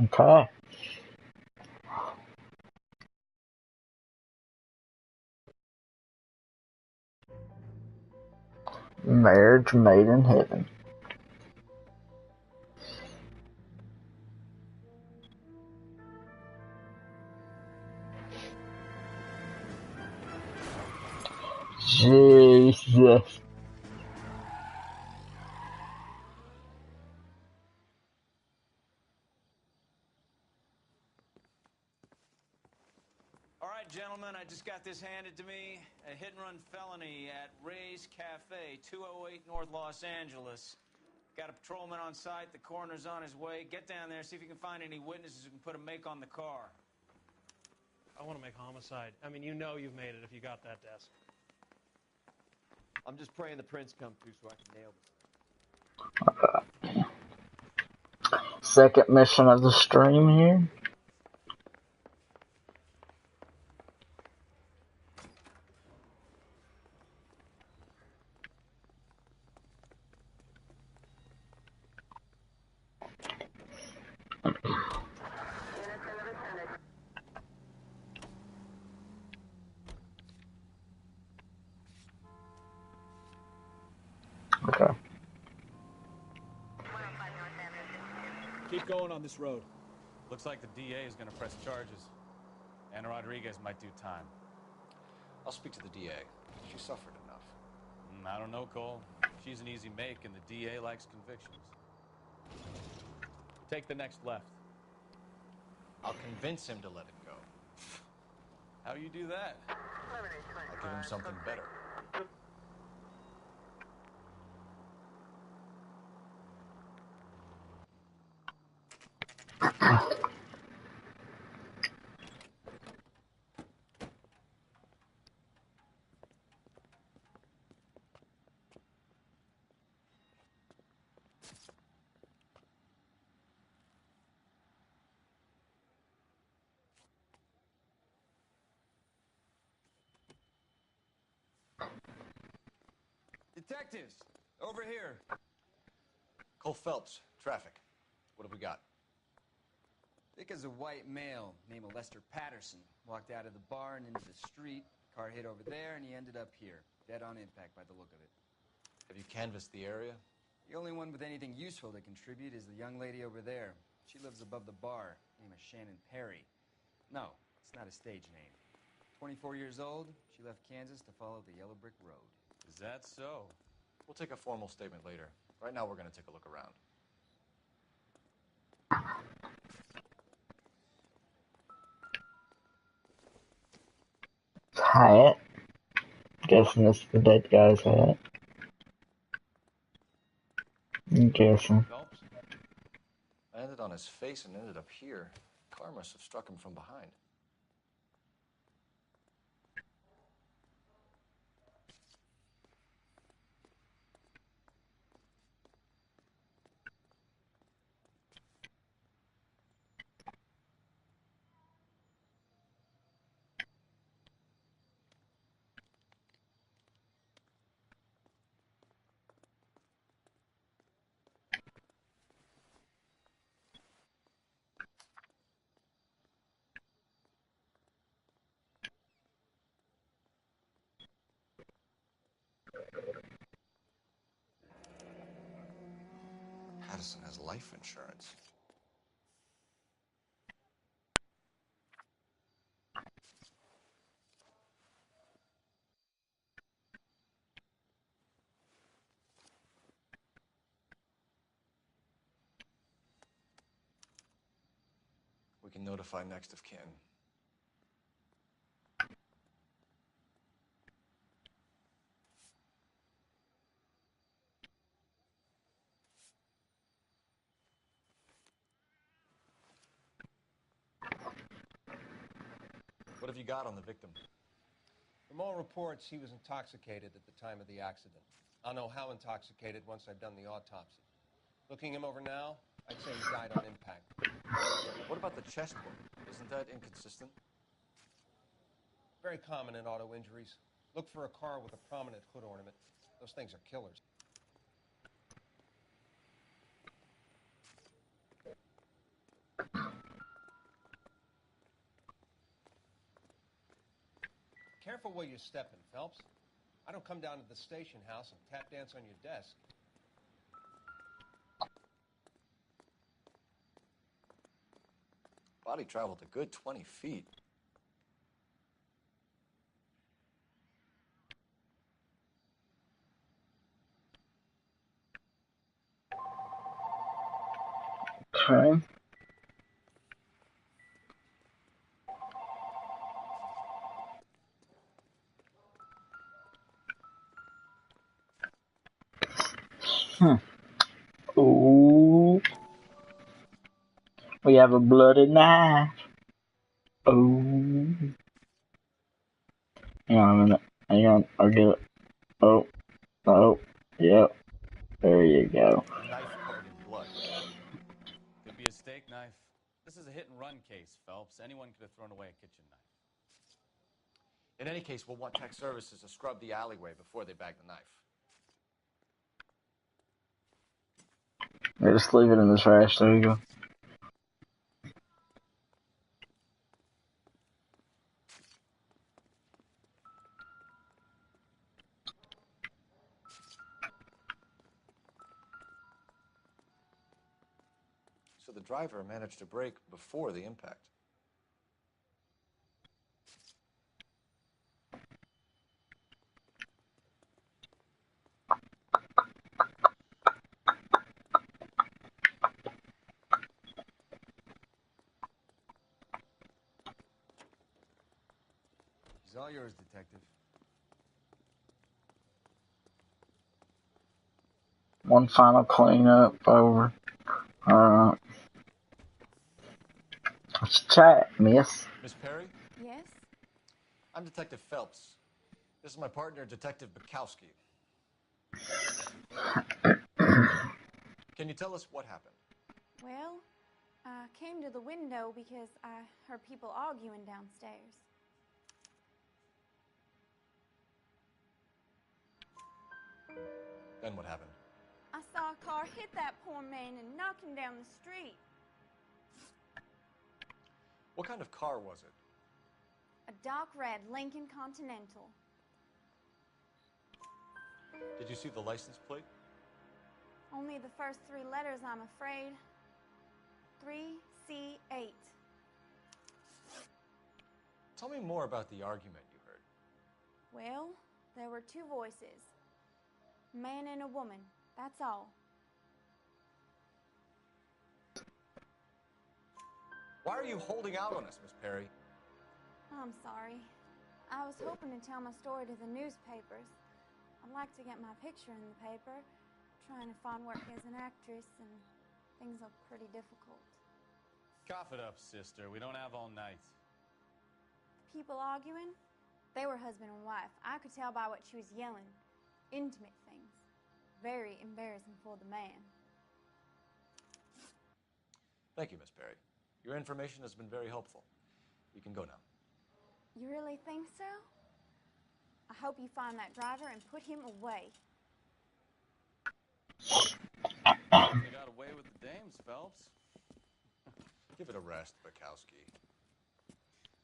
A: Okay. Marriage made in heaven. Jesus.
B: All right, gentlemen, I just got this handed to me. A hit-and-run felony at Ray's Cafe, 208 North Los Angeles. Got a patrolman on site. The coroner's on his way. Get down there, see if you can find any witnesses who can put a make on the car.
P: I want to make homicide. I mean, you know you've made it if you got that desk.
H: I'm just praying the prince come through so I can nail this.
A: Second mission of the stream here. Okay.
H: Keep going on this road.
C: Looks like the DA is going to press charges. Anna Rodriguez might do time.
Q: I'll speak to the DA. She suffered enough.
C: I don't know, Cole. She's an easy make, and the DA likes convictions. Take the next left.
Q: I'll convince him to let it go.
C: How you do that?
Q: I'll give him something better.
C: Detectives, over here.
Q: Cole Phelps, traffic. What have we got?
N: Thick as a white male, name of Lester Patterson. Walked out of the bar and into the street. Car hit over there, and he ended up here. Dead on impact by the look of it.
Q: Have you canvassed the area?
N: The only one with anything useful to contribute is the young lady over there. She lives above the bar. Name is Shannon Perry. No, it's not a stage name. 24 years old, she left Kansas to follow the Yellow Brick Road.
C: Is that so?
Q: We'll take a formal statement later. Right now, we're going to take a look around.
A: Hat. Guessing this is the dead guy's hat. I'm guessing.
Q: Phelps? I landed on his face and ended up here. Car must have struck him from behind. Patterson has life insurance. We can notify next of kin. What have you got on the victim?
G: From all reports, he was intoxicated at the time of the accident. I'll know how intoxicated once I've done the autopsy. Looking him over now, I'd say he died on impact.
Q: What about the chest wound? Isn't that inconsistent?
G: Very common in auto injuries. Look for a car with a prominent hood ornament. Those things are killers. Careful where you're stepping, Phelps. I don't come down to the station house and tap dance on your desk.
Q: Body traveled a good 20 feet.
A: Okay. Ooh. We have a bloody knife. Ooh. Hang on a minute. Hang on. I'll get it. Oh. Oh. Yep. There you go.
Q: A knife covered in blood.
H: Could be a steak knife. This is a hit-and-run case, Phelps. Anyone could have thrown away a kitchen knife.
Q: In any case, we'll want tech services to scrub the alleyway before they bag the knife.
A: Yeah, just leave it in the trash. There you go.
Q: So the driver managed to brake before the impact.
N: He's all yours, Detective.
A: One final cleanup over. Alright. Let's chat, miss.
Q: Miss Perry?
R: Yes?
Q: I'm Detective Phelps. This is my partner, Detective Bukowski. Can you tell us what happened?
R: Well, I came to the window because I heard people arguing downstairs.
Q: Then what happened?
R: I saw a car hit that poor man and knock him down the street.
Q: What kind of car was it?
R: A dark red Lincoln Continental.
Q: Did you see the license plate?
R: Only the first 3 letters, I'm afraid. 3C8.
Q: Tell me more about the argument you heard.
R: Well, there were 2 voices. A man and a woman, that's all.
Q: Why are you holding out on us, Miss Perry?
R: I'm sorry. I was hoping to tell my story to the newspapers. I'd like to get my picture in the paper. Trying to find work as an actress, and things are pretty difficult.
H: Cough it up, sister. We don't have all night.
R: The people arguing? They were husband and wife. I could tell by what she was yelling. Intimate things. Very embarrassing for the man.
Q: Thank you, Miss Perry. Your information has been very helpful. You can go now.
R: You really think so? I hope you find that driver and put him away.
H: They got away with the dames, Phelps.
Q: Give it a rest, Bukowski.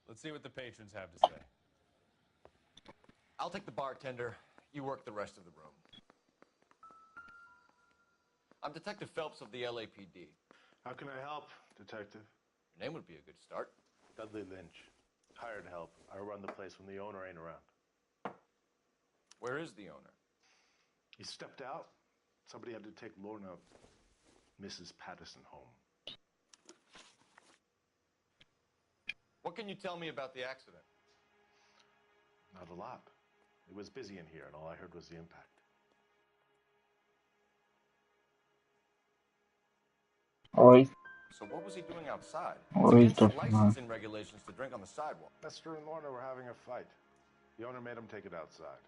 H: Let's see what the patrons have to say.
Q: I'll take the bartender. You work the rest of the room. I'm Detective Phelps of the LAPD.
S: How can I help, Detective?
Q: Your name would be a good start.
S: Dudley Lynch. Hired help. I run the place when the owner ain't around.
Q: Where is the owner?
S: He stepped out. Somebody had to take Lorna, Mrs. Patterson, home.
Q: What can you tell me about the accident?
S: Not a lot. It was busy in here, and all I heard was the impact.
Q: So what was he doing outside?
A: Or
Q: It's
A: he's
Q: against
A: the-
Q: licensing regulations to drink on the sidewalk.
S: Lester and Lorna were having a fight. The owner made him take it outside.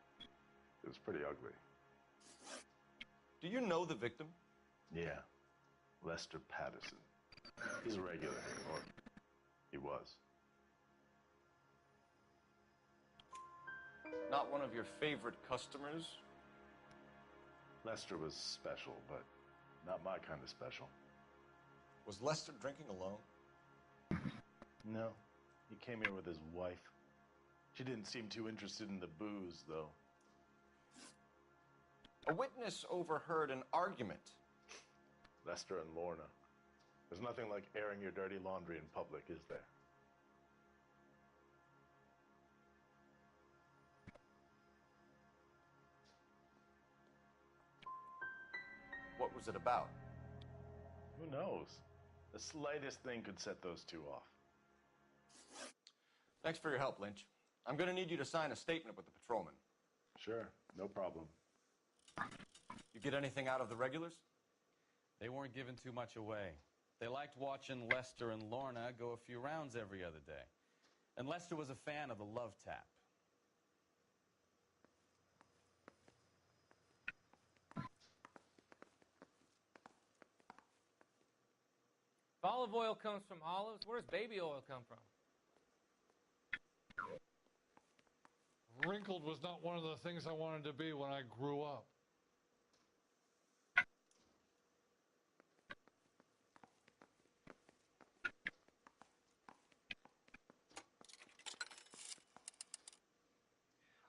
S: It was pretty ugly.
Q: Do you know the victim?
S: Yeah. Lester Patterson. He's a regular here, or he was.
Q: Not one of your favorite customers?
S: Lester was special, but not my kind of special.
Q: Was Lester drinking alone?
S: No. He came here with his wife. She didn't seem too interested in the booze, though.
Q: A witness overheard an argument.
S: Lester and Lorna. There's nothing like airing your dirty laundry in public, is there?
Q: What was it about?
S: Who knows? The slightest thing could set those two off.
Q: Thanks for your help, Lynch. I'm going to need you to sign a statement with the patrolman.
S: Sure, no problem.
Q: You get anything out of the regulars?
H: They weren't giving too much away. They liked watching Lester and Lorna go a few rounds every other day. And Lester was a fan of the love tap.
T: If olive oil comes from olives, where does baby oil come from?
U: Wrinkled was not one of the things I wanted to be when I grew up.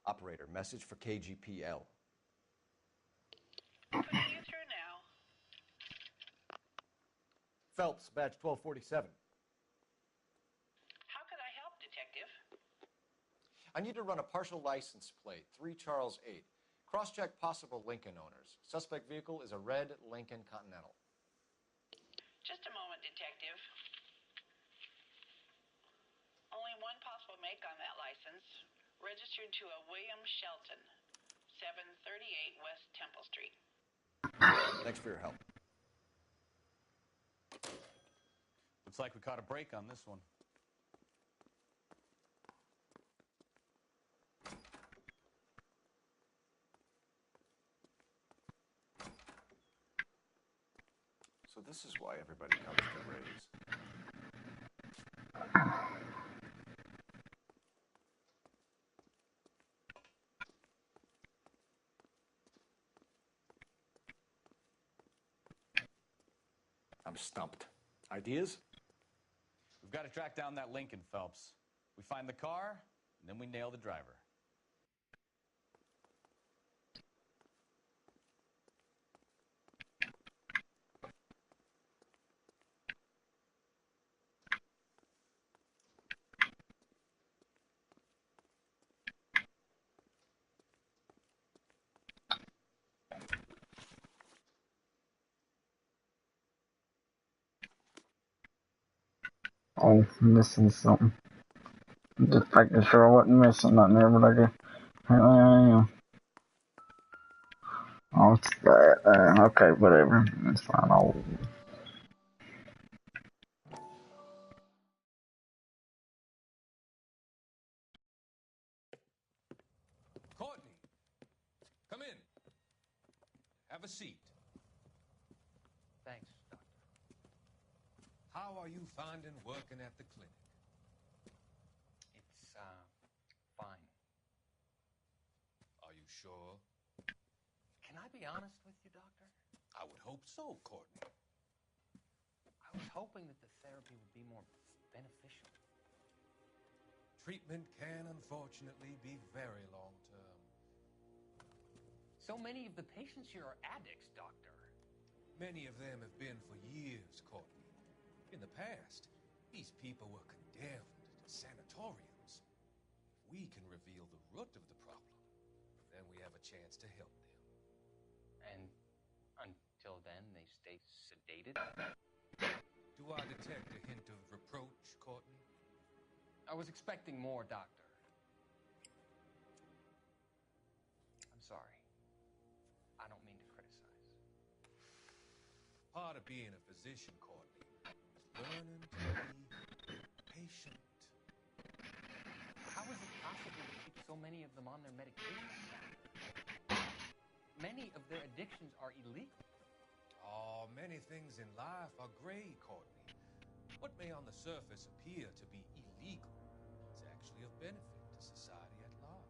Q: Operator, message for KGPL.
E: Putting you through now.
Q: Phelps, badge 1247.
E: How could I help, Detective?
Q: I need to run a partial license plate, 3 Charles 8. Cross-check possible Lincoln owners. Suspect vehicle is a red Lincoln Continental.
E: Just a moment, Detective. Only one possible make on that license. Registered to a William Shelton, 738 West Temple Street.
Q: Thanks for your help.
H: Looks like we caught a break on this one.
Q: So this is why everybody comes to Ray's. I'm stumped. Ideas?
C: We've got to track down that Lincoln, Phelps. We find the car, and then we nail the driver.
A: Oh, missing something. Just making sure I wasn't missing nothing there, but I guess apparently I am. Oh, it's that. Okay, whatever. It's fine.
K: Courtney, come in. Have a seat.
T: Thanks, Doctor.
K: How are you finding working at the clinic?
T: It's, fine.
K: Are you sure?
T: Can I be honest with you, Doctor?
K: I would hope so, Courtney.
T: I was hoping that the therapy would be more beneficial.
K: Treatment can unfortunately be very long-term.
T: So many of the patients here are addicts, Doctor.
K: Many of them have been for years, Courtney. In the past, these people were condemned to sanatoriums. If we can reveal the root of the problem, then we have a chance to help them.
T: And until then, they stay sedated?
K: Do I detect a hint of reproach, Courtney?
T: I was expecting more, Doctor. I'm sorry. I don't mean to criticize.
K: Part of being a physician, Courtney, is learning to be patient.
T: How is it possible to keep so many of them on their medications? Many of their addictions are illegal.
K: Oh, many things in life are gray, Courtney. What may on the surface appear to be illegal is actually of benefit to society at large.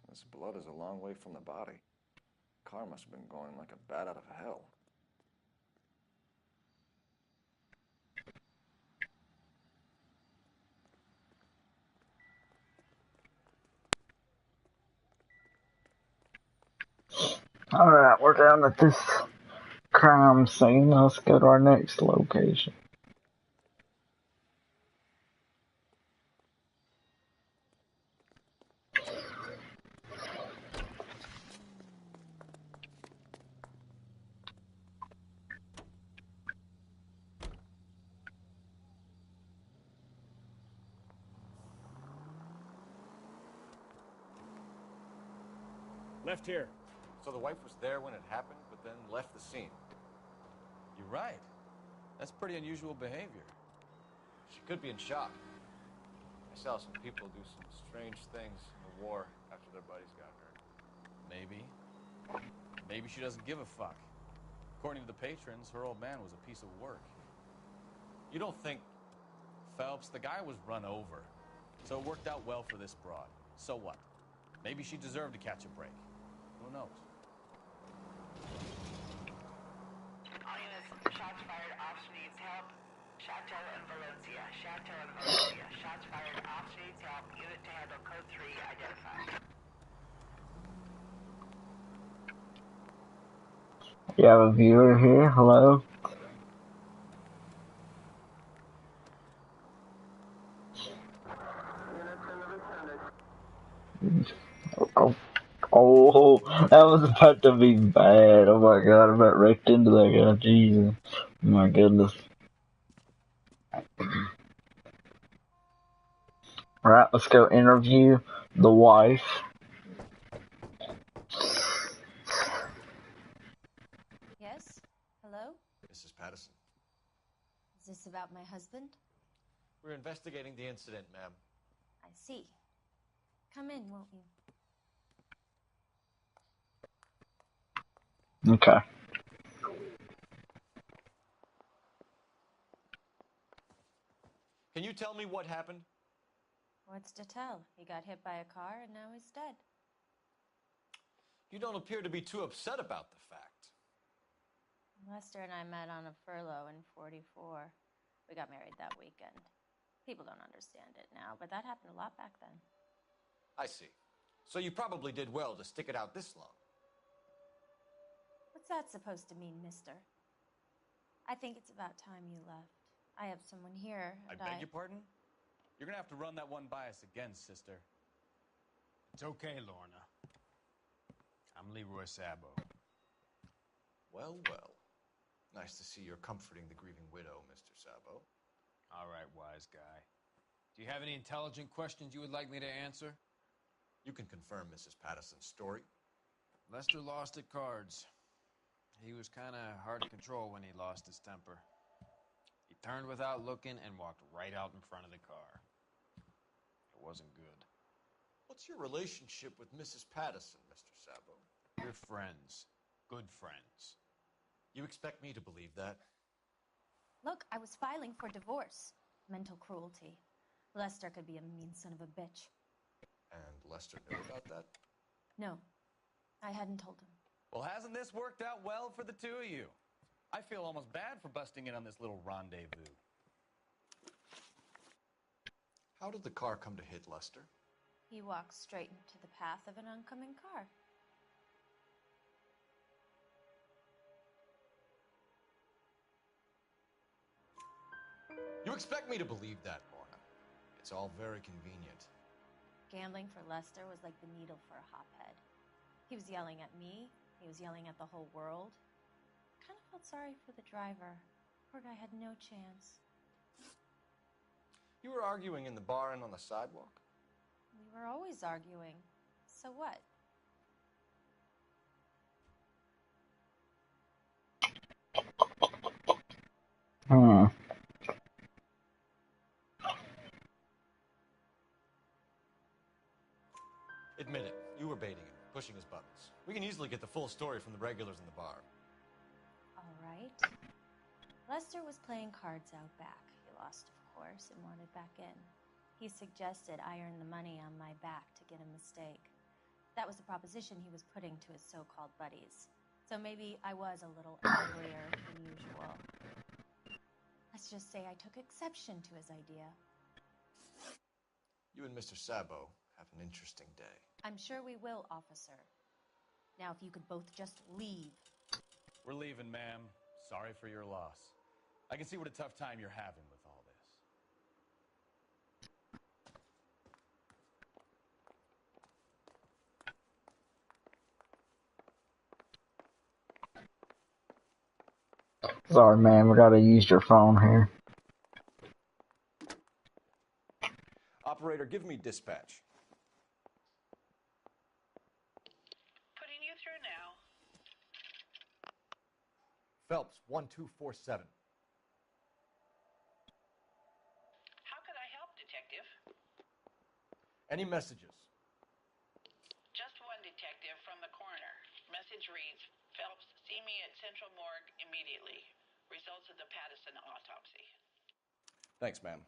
Q: This blood is a long way from the body. The car must have been going like a bat out of hell.
A: Alright, we're down at this crime scene. Let's go to our next location.
P: Left here.
Q: So the wife was there when it happened, but then left the scene.
C: You're right. That's pretty unusual behavior.
Q: She could be in shock. I saw some people do some strange things in the war after their buddies got hurt.
C: Maybe. Maybe she doesn't give a fuck. According to the patrons, her old man was a piece of work.
Q: You don't think...
C: Phelps, the guy was run over. So it worked out well for this broad. So what? Maybe she deserved to catch a break. Who knows?
E: All units, shots fired, officer needs help. Chateau and Valencia. Chateau and Valencia. Shots fired, officer needs help. Unit to handle code 3 identified.
A: You have a viewer here. Hello. Oh, that was about to be bad. Oh my god, I about wrecked into that guy. Jesus. My goodness. Alright, let's go interview the wife.
F: Yes? Hello?
Q: Mrs. Patterson.
F: Is this about my husband?
Q: We're investigating the incident, ma'am.
F: I see. Come in, won't you?
A: Okay.
C: Can you tell me what happened?
F: What's to tell? He got hit by a car and now he's dead.
C: You don't appear to be too upset about the fact.
F: Lester and I met on a furlough in '44. We got married that weekend. People don't understand it now, but that happened a lot back then.
C: I see. So you probably did well to stick it out this long.
F: What's that supposed to mean, mister? I think it's about time you left. I have someone here.
H: I beg your pardon? You're gonna have to run that one by us again, sister.
I: It's okay, Lorna. I'm Leroy Sabo.
Q: Well, well. Nice to see you're comforting the grieving widow, Mr. Sabo.
I: All right, wise guy. Do you have any intelligent questions you would like me to answer?
Q: You can confirm Mrs. Patterson's story.
I: Lester lost at cards. He was kind of hard to control when he lost his temper. He turned without looking and walked right out in front of the car. It wasn't good.
Q: What's your relationship with Mrs. Patterson, Mr. Sabo?
I: We're friends. Good friends.
Q: You expect me to believe that?
F: Look, I was filing for divorce. Mental cruelty. Lester could be a mean son of a bitch.
Q: And Lester knew about that?
F: No, I hadn't told him.
H: Well, hasn't this worked out well for the two of you? I feel almost bad for busting in on this little rendezvous.
Q: How did the car come to hit Lester?
F: He walked straight into the path of an oncoming car.
Q: You expect me to believe that, Lorna? It's all very convenient.
F: Gambling for Lester was like the needle for a hophead. He was yelling at me. He was yelling at the whole world. I kind of felt sorry for the driver. Poor guy had no chance.
Q: You were arguing in the bar and on the sidewalk?
F: We were always arguing. So what?
Q: Admit it, you were baiting him, pushing his buttons. We can easily get the full story from the regulars in the bar.
F: All right. Lester was playing cards out back. He lost, of course, and wanted back in. He suggested I earn the money on my back to get a mistake. That was the proposition he was putting to his so-called buddies. So maybe I was a little angrier than usual. Let's just say I took exception to his idea.
Q: You and Mr. Sabo have an interesting day.
F: I'm sure we will, officer. Now, if you could both just leave.
H: We're leaving, ma'am. Sorry for your loss. I can see what a tough time you're having with all this.
A: Sorry, man, we gotta use your phone here.
Q: Operator, give me dispatch.
E: Putting you through now.
Q: Phelps, 1247.
E: How could I help, Detective?
Q: Any messages?
E: Just one, Detective, from the coroner. Message reads, Phelps, see me at Central Morgue immediately. Results of the Patterson autopsy.
Q: Thanks, ma'am.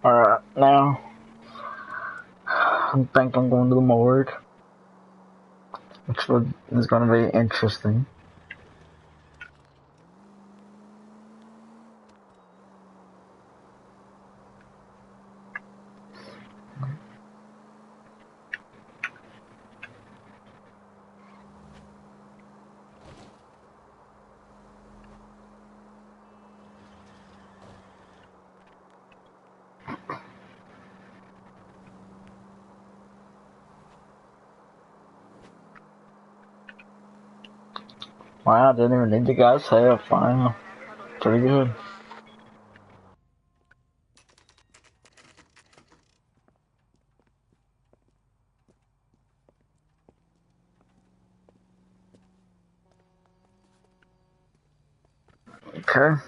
A: Alright, now I think I'm going to the morgue, which is going to be interesting. Wow, didn't even need the guy's help. Wow. Pretty good. Okay.
C: Lost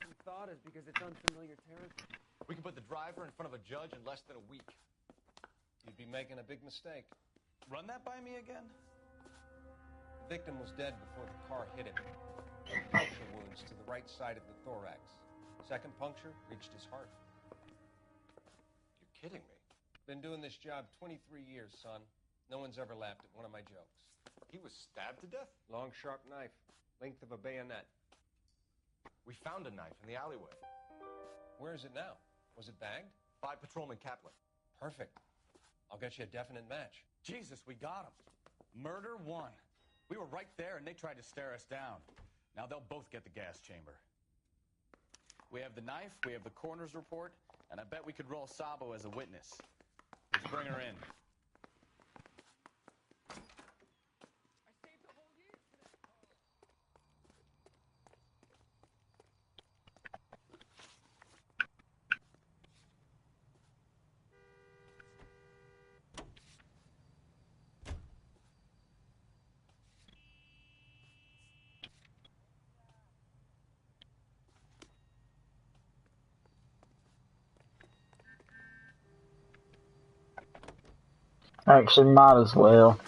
C: in thought is because it's unfamiliar territory. We can put the driver in front of a judge in less than a week. You'd be making a big mistake.
B: Run that by me again?
C: The victim was dead before the car hit him. Puncture wounds to the right side of the thorax. Second puncture reached his heart.
Q: You're kidding me.
C: Been doing this job 23 years, son. No one's ever laughed at one of my jokes.
Q: He was stabbed to death?
C: Long, sharp knife. Length of a bayonet.
Q: We found a knife in the alleyway.
C: Where is it now? Was it bagged?
Q: By Patrolman Kaplan.
C: Perfect. I'll get you a definite match.
J: Jesus, we got him. Murder one. We were right there and they tried to stare us down. Now they'll both get the gas chamber. We have the knife, we have the coroner's report, and I bet we could roll Sabo as a witness. Let's bring her in.
A: Actually, might as well.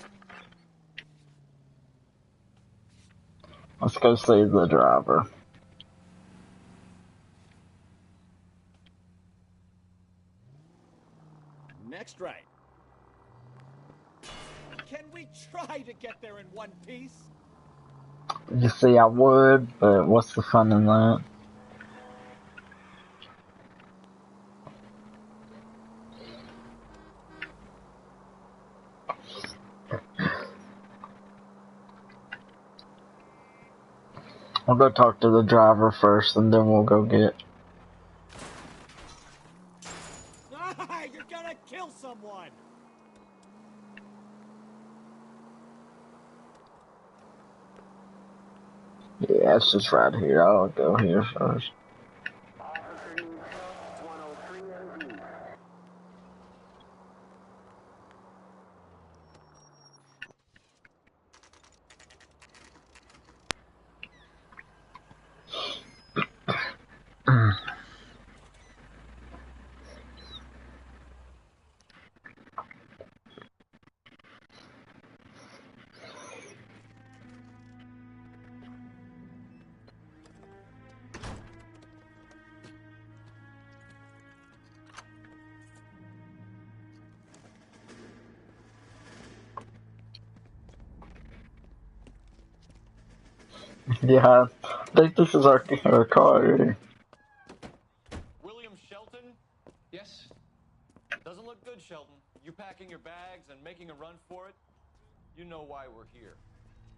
A: Let's go see the driver.
J: Next right. Can we try to get there in one piece?
A: You see, I would, but what's the fun in that? I'll go talk to the driver first, and then we'll go get.
J: You're gonna kill someone!
A: Yeah, it's just right here. I'll go here first. Yeah, I think this is our car already.
C: William Shelton?
J: Yes?
C: Doesn't look good, Shelton. You packing your bags and making a run for it? You know why we're here.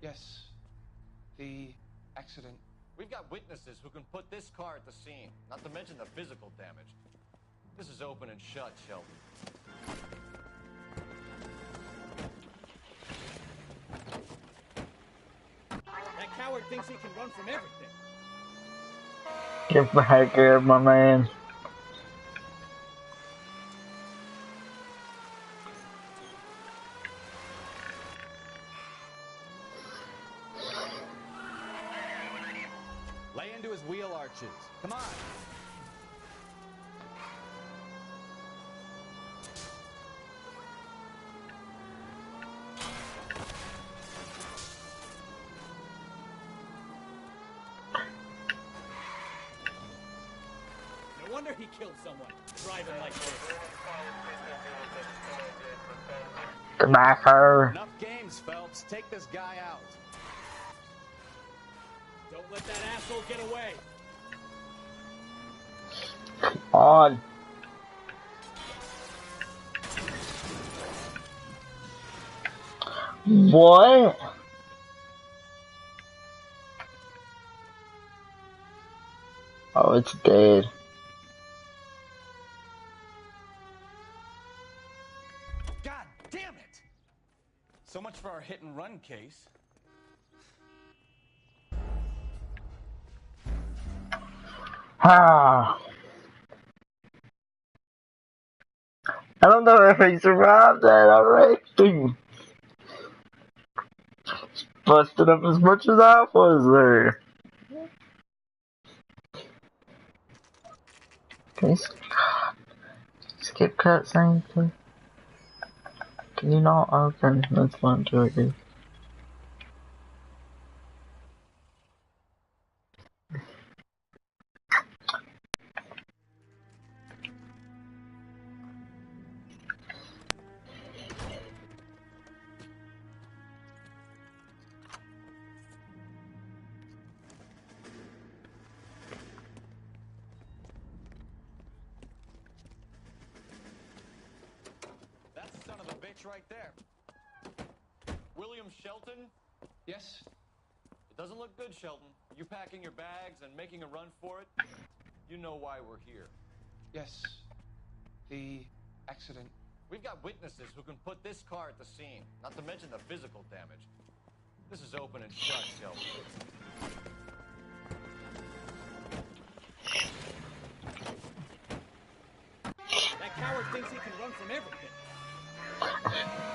J: Yes. The accident.
C: We've got witnesses who can put this car at the scene, not to mention the physical damage. This is open and shut, Shelton.
J: That coward thinks he can run from everything.
A: Get the heck out of my man.
J: Lay into his wheel arches. Come on. No wonder he killed someone, driving like this.
A: Good night, her.
J: Enough games, Phelps. Take this guy out. Don't let that asshole get away.
A: On. What? Oh, it's dead.
J: God damn it! So much for our hit and run case.
A: Ah. I don't know if he survived that. I wrecked him. Busted up as much as I was there. Can you skip cutscene, please? Can you not? Okay, that's fine too, I guess.
J: That's the son of a bitch right there. William Shelton?
C: Yes?
J: It doesn't look good, Shelton. You packing your bags and making a run for it? You know why we're here.
C: Yes. The accident.
J: We've got witnesses who can put this car at the scene, not to mention the physical damage. This is open and shut, Shelton.
B: That coward thinks he can run from everything.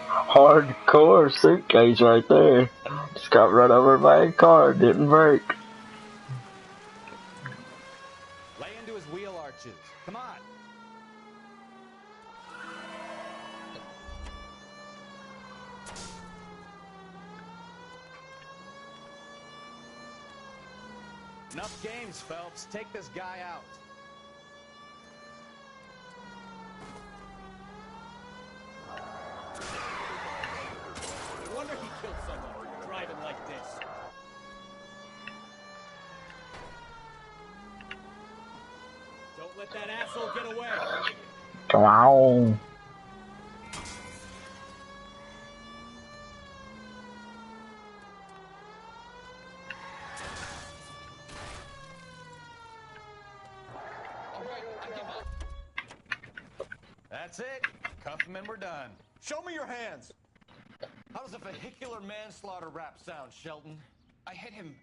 A: Hardcore suitcase right there. Just got run over by a car, didn't break.
B: Lay into his wheel arches. Come on. Enough games, Phelps. Take this guy out. No wonder he killed someone driving like this. Don't let that asshole get away.
A: Come on.
J: That's it. Cuff him and we're done. Show me your hands. How does a vehicular manslaughter rap sound, Shelton?
C: I hit him.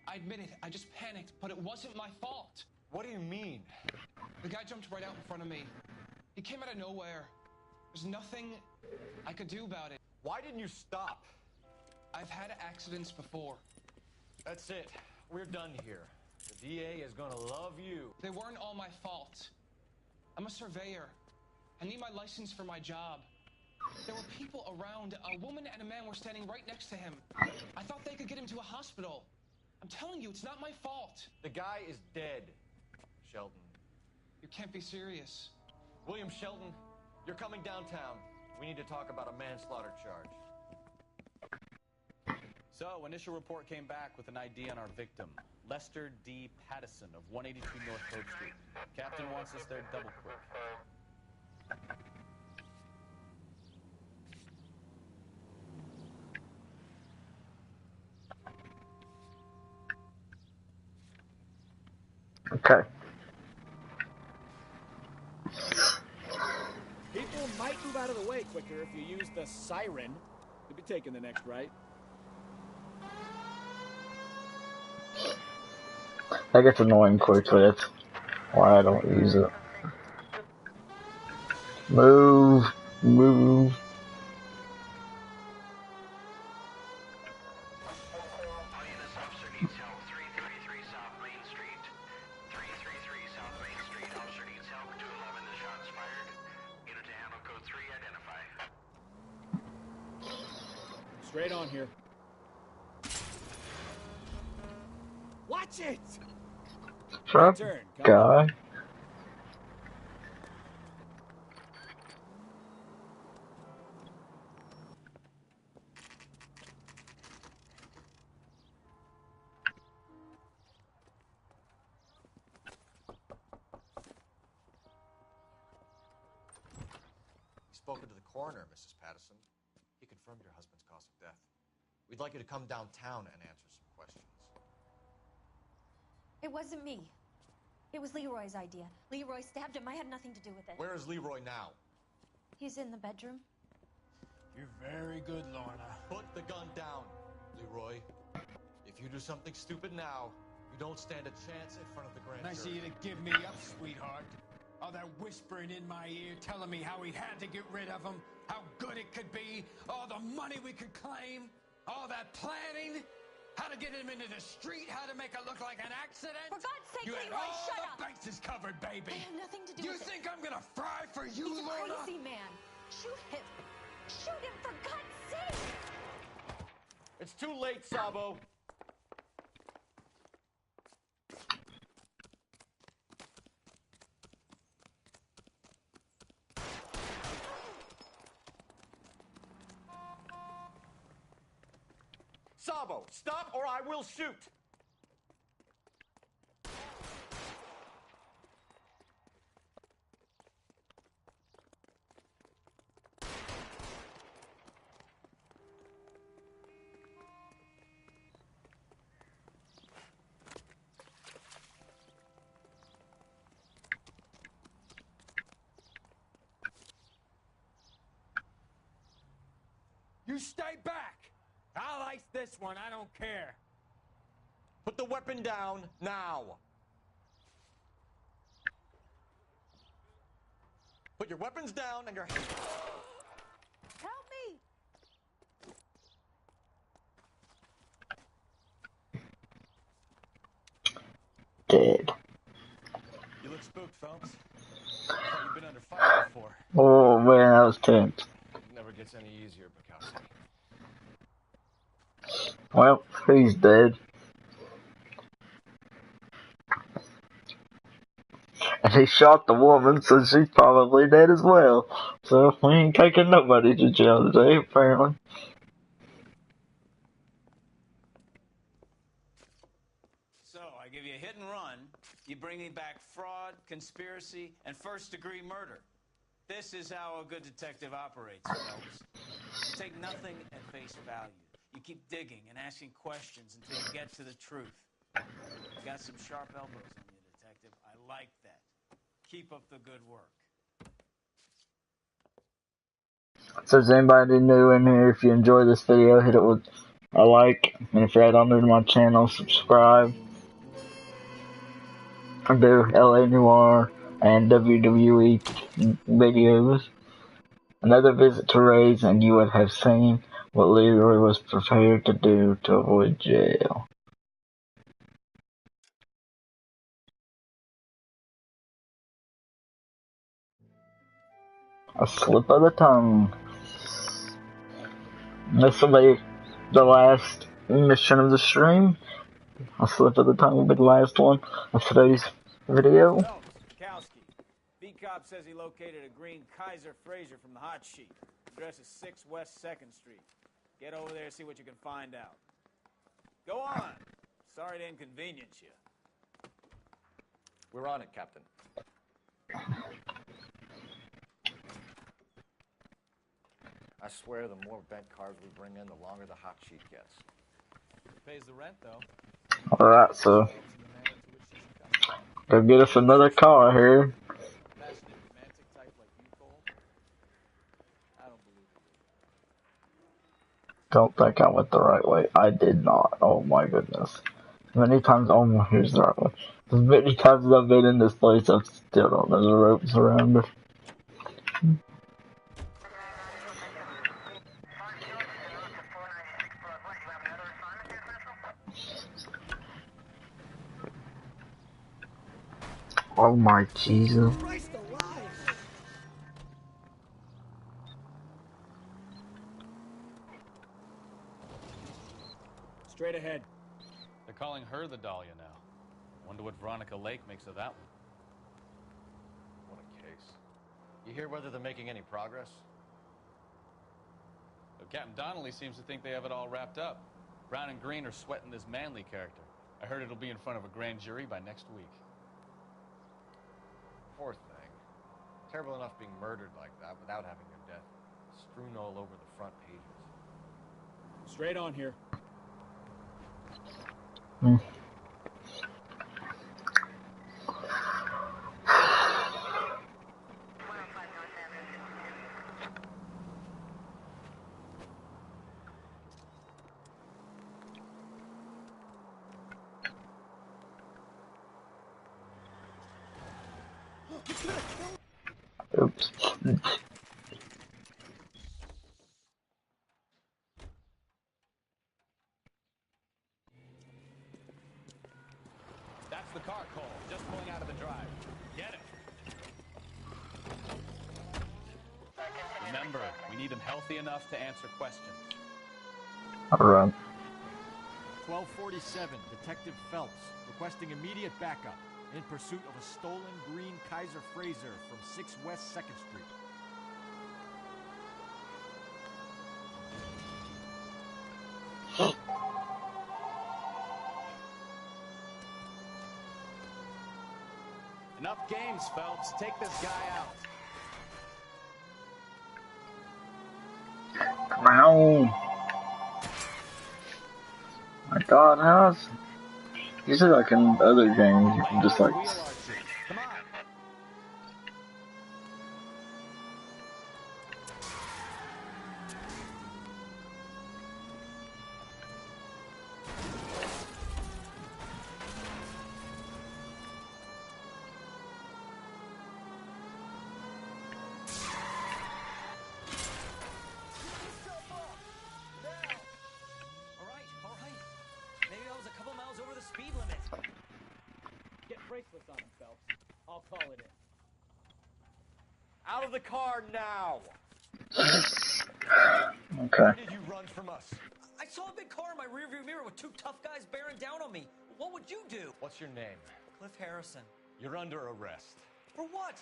C: I admit it. I just panicked, but it wasn't my fault.
J: What do you mean?
C: The guy jumped right out in front of me. He came out of nowhere. There's nothing I could do about it.
J: Why didn't you stop?
C: I've had accidents before.
J: That's it. We're done here. The DA is gonna love you.
C: They weren't all my fault. I'm a surveyor. I need my license for my job. There were people around. A woman and a man were standing right next to him. I thought they could get him to a hospital. I'm telling you, it's not my fault.
J: The guy is dead, Shelton.
C: You can't be serious.
J: William Shelton, you're coming downtown. We need to talk about a manslaughter charge.
B: So, initial report came back with an ID on our victim, Lester D. Pattison of 182 North Hope Street. Captain wants us there double quick.
A: Okay.
B: People might move out of the way quicker if you use the siren. You'll be taking the next right.
A: That gets annoying quickly. That's why I don't use it. Move. Move.
B: Straight on here. Watch it!
A: Truck guy.
Q: You've spoken to the coroner, Mrs. Pattison. He confirmed your husband's cause of death. We'd like you to come downtown and answer some questions.
F: It wasn't me. It was Leroy's idea. Leroy stabbed him. I had nothing to do with it.
Q: Where is Leroy now?
F: He's in the bedroom.
H: You're very good, Lorna.
Q: Put the gun down, Leroy. If you do something stupid now, you don't stand a chance in front of the grand
B: Nice of
Q: jury.
B: you to give me up, sweetheart. All that whispering in my ear, telling me how we had to get rid of him, how good it could be, all the money we could claim, all that planning, how to get him into the street, how to make it look like an accident.
F: For God's sake,
B: you had
F: Leroy,
B: all
F: shut
B: the
F: up.
B: bases covered, baby.
F: I have nothing to do
B: You
F: with it.
B: think I'm gonna fry for you,
F: He's a
B: Lorna?
F: crazy man. Shoot him. Shoot him, for God's sake.
Q: It's too late, Sabo. Sabo, stop or I will shoot!
B: You stay back. I'll ice this one. I don't care.
Q: Put the weapon down now. Put your weapons down and your hands.
F: Help me.
A: Dead.
J: You look spooked, Phelps. I thought you'd been under fire before.
A: Oh man, that was tense.
Q: It never gets any easier, Bukowski.
A: Well, he's dead. And he shot the woman, so she's probably dead as well. So we ain't taking nobody to jail today, apparently.
B: So, I give you a hit and run. You bring me back fraud, conspiracy, and first-degree murder. This is how a good detective operates, Phelps. You take nothing at face value. You keep digging and asking questions until you get to the truth. You got some sharp elbows on you, detective. I like that. Keep up the good work.
A: So is anybody new in here? If you enjoy this video, hit it with a like. And if you're not new to my channel, subscribe. I do LA Noire and WWE videos. Another visit to Ray's and you would have seen what Leroy was prepared to do to avoid jail. A slip of the tongue. This will be the last mission of the stream. A slip of the tongue will be the last one of today's video.
B: Phelps, Bukowski. B-Cop says he located a green Kaiser Fraser from the hot sheet. Address is 6 West 2nd Street. Get over there and see what you can find out. Go on. Sorry to inconvenience you.
Q: We're on it, Captain. I swear the more bent cars we bring in, the longer the hot sheet gets.
J: It pays the rent, though.
A: Alright, so go get us another car here.
J: Passionate, romantic type like you, Cole? I don't believe it.
A: Don't think I went the right way. I did not. Oh my goodness. Many times, oh my, here's the right way. As many times as I've been in this place, I still don't know the ropes around it. Oh my Jesus.
B: Straight ahead.
J: They're calling her the Dahlia now. Wonder what Veronica Lake makes of that one.
Q: What a case. You hear whether they're making any progress?
J: But Captain Donnelly seems to think they have it all wrapped up. Brown and Green are sweating this Manley character. I heard it'll be in front of a grand jury by next week.
Q: Poor thing. Terrible enough being murdered like that without having your death strewn all over the front pages.
B: Straight on here.
A: Oops.
J: That's the car, Cole. Just pulling out of the drive. Get it. Remember, we need him healthy enough to answer questions.
A: Alright.
Q: 1247, Detective Phelps, requesting immediate backup in pursuit of a stolen green Kaiser Frazer from 6 West 2nd Street.
J: Enough games, Phelps. Take this guy out.
A: Come on. My God, how's... Usually like in other games, you can just like...
J: Come on.
L: Maybe I was a couple miles over the speed limit.
V: Get bracelets on him, Phelps. I'll call it in.
Q: Out of the car now!
A: Okay.
Q: Where did you run from us?
L: I saw a big car in my rearview mirror with 2 tough guys bearing down on me. What would you do?
Q: What's your name?
L: Cliff Harrison.
Q: You're under arrest.
L: For what?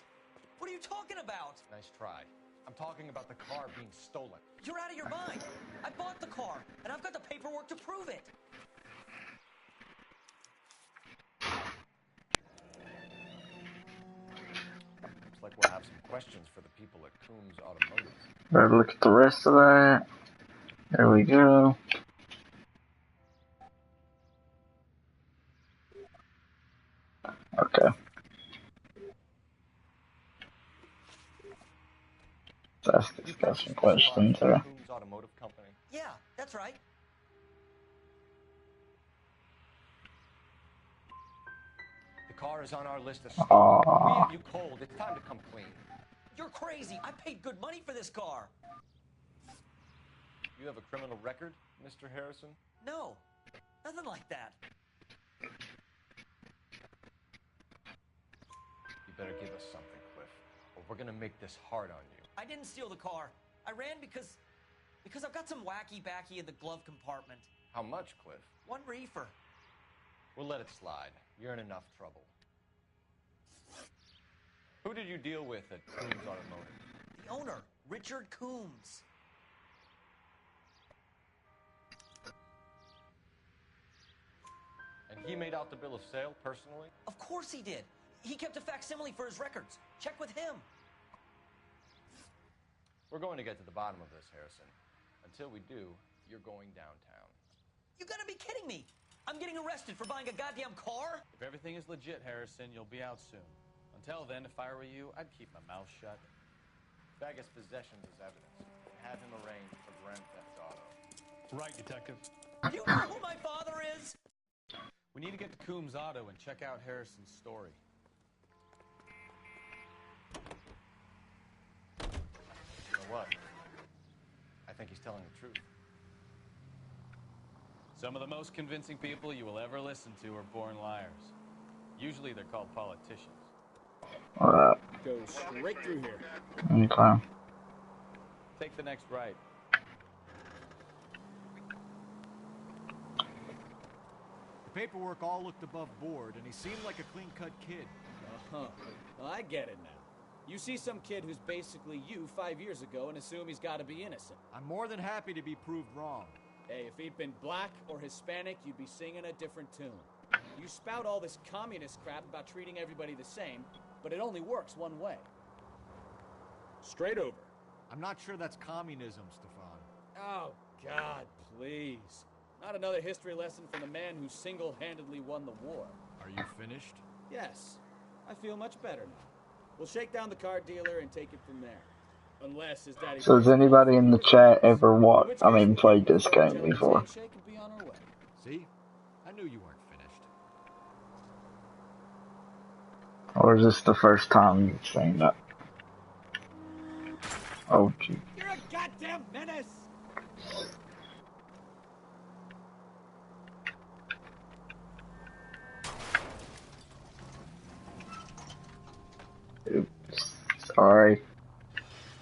L: What are you talking about?
Q: Nice try. I'm talking about the car being stolen.
L: You're out of your mind. I bought the car, and I've got the paperwork to prove it.
Q: Looks like we'll have some questions for the people at Coombs Automotive.
A: Better look at the rest of that. There we go. Okay. That's discussion questions there.
Q: Coombs Automotive Company.
L: Yeah, that's right.
Q: The car is on our list of
A: Aww.
Q: stolen. We have you cold. It's time to come clean.
L: You're crazy. I paid good money for this car.
Q: You have a criminal record, Mr. Harrison?
L: No, nothing like that.
Q: You better give us something, Cliff, or we're gonna make this hard on you.
L: I didn't steal the car. I ran because I've got some wacky backy in the glove compartment.
Q: How much, Cliff?
L: 1 reefer.
Q: We'll let it slide. You're in enough trouble. Who did you deal with at Coombs Automotive?
L: The owner, Richard Coombs.
Q: And he made out the bill of sale personally?
L: Of course he did. He kept a facsimile for his records. Check with him.
Q: We're going to get to the bottom of this, Harrison. Until we do, you're going downtown.
L: You gotta be kidding me. I'm getting arrested for buying a goddamn car?
H: If everything is legit, Harrison, you'll be out soon. Until then, if I were you, I'd keep my mouth shut.
Q: Vegas possessions as evidence. Have him arraigned for grand theft auto.
J: Right, Detective.
L: You know who my father is?
H: We need to get to Coombs Auto and check out Harrison's story.
Q: You know what? I think he's telling the truth.
H: Some of the most convincing people you will ever listen to are born liars. Usually they're called politicians.
A: Alright.
V: Go straight through here.
A: Okay.
H: Take the next right.
Q: The paperwork all looked above board, and he seemed like a clean-cut kid.
V: Uh-huh. Well, I get it now. You see some kid who's basically you 5 years ago and assume he's got to be innocent.
Q: I'm more than happy to be proved wrong.
V: Hey, if he'd been black or Hispanic, you'd be singing a different tune. You spout all this communist crap about treating everybody the same, but it only works one way. Straight over.
Q: I'm not sure that's communism, Stefan.
V: Oh, God, please. Not another history lesson from the man who single-handedly won the war.
Q: Are you finished?
V: Yes. I feel much better now. We'll shake down the car dealer and take it from there. Unless his daddy...
A: So has anybody in the chat ever played this game before?
Q: See? I knew you weren't finished.
A: Or is this the first time you've seen that? Oh, gee.
V: You're a goddamn menace!
A: Oops. Sorry.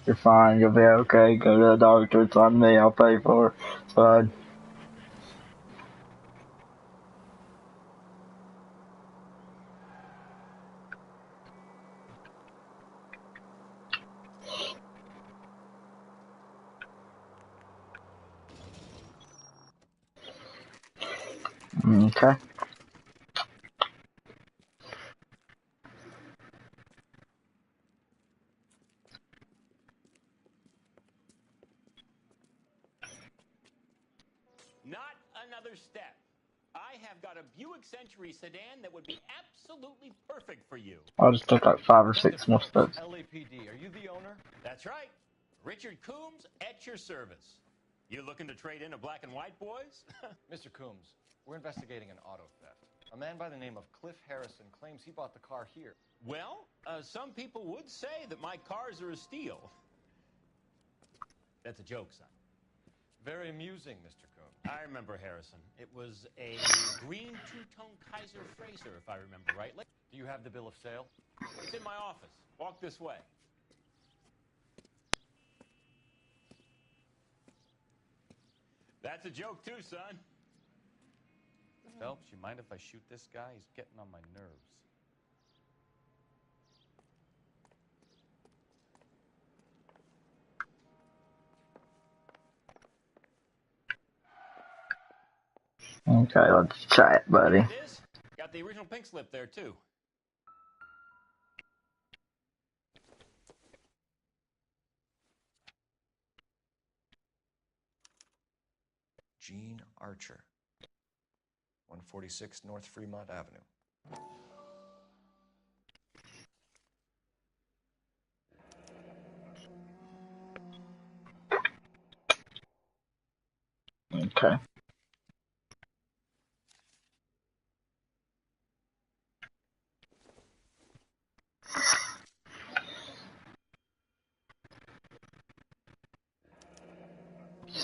A: You're fine. You'll be okay. Go to the doctor. It's on me. I'll pay for it. It's fine. Okay.
D: Not another step. I have got a Buick Century sedan that would be absolutely perfect for you.
A: I'll just take like 5 or 6 more steps.
Q: LAPD, are you the owner?
D: That's right. Richard Coombs at your service. You looking to trade in a black and white, boys?
Q: Mr. Coombs, we're investigating an auto theft. A man by the name of Cliff Harrison claims he bought the car here.
D: Well, some people would say that my cars are a steal. That's a joke, son.
Q: Very amusing, Mr. Coombs.
D: I remember Harrison. It was a green two-tone Kaiser Frazer, if I remember rightly.
Q: Do you have the bill of sale?
D: It's in my office. Walk this way. That's a joke too, son.
J: Phelps, you mind if I shoot this guy? He's getting on my nerves.
A: Okay, let's chat, buddy.
D: This? Got the original pink slip there too.
Q: Gene Archer, 146 North Fremont Avenue.
A: Okay.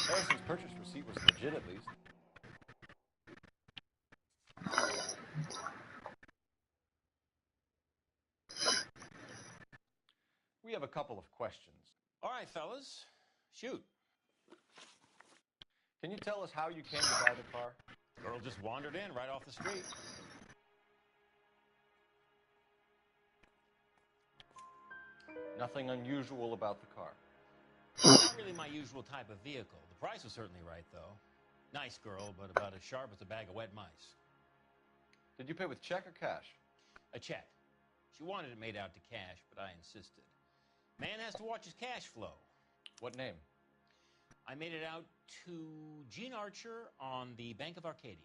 Q: Harrison's purchase receipt was legit, at least. We have a couple of questions.
D: All right, fellas. Shoot.
Q: Can you tell us how you came to buy the car?
D: Girl just wandered in right off the street.
Q: Nothing unusual about the car.
D: Not really my usual type of vehicle. The price was certainly right, though. Nice girl, but about as sharp as a bag of wet mice.
Q: Did you pay with check or cash?
D: A check. She wanted it made out to cash, but I insisted. Man has to watch his cash flow.
Q: What name?
D: I made it out to Gene Archer on the Bank of Arcadia.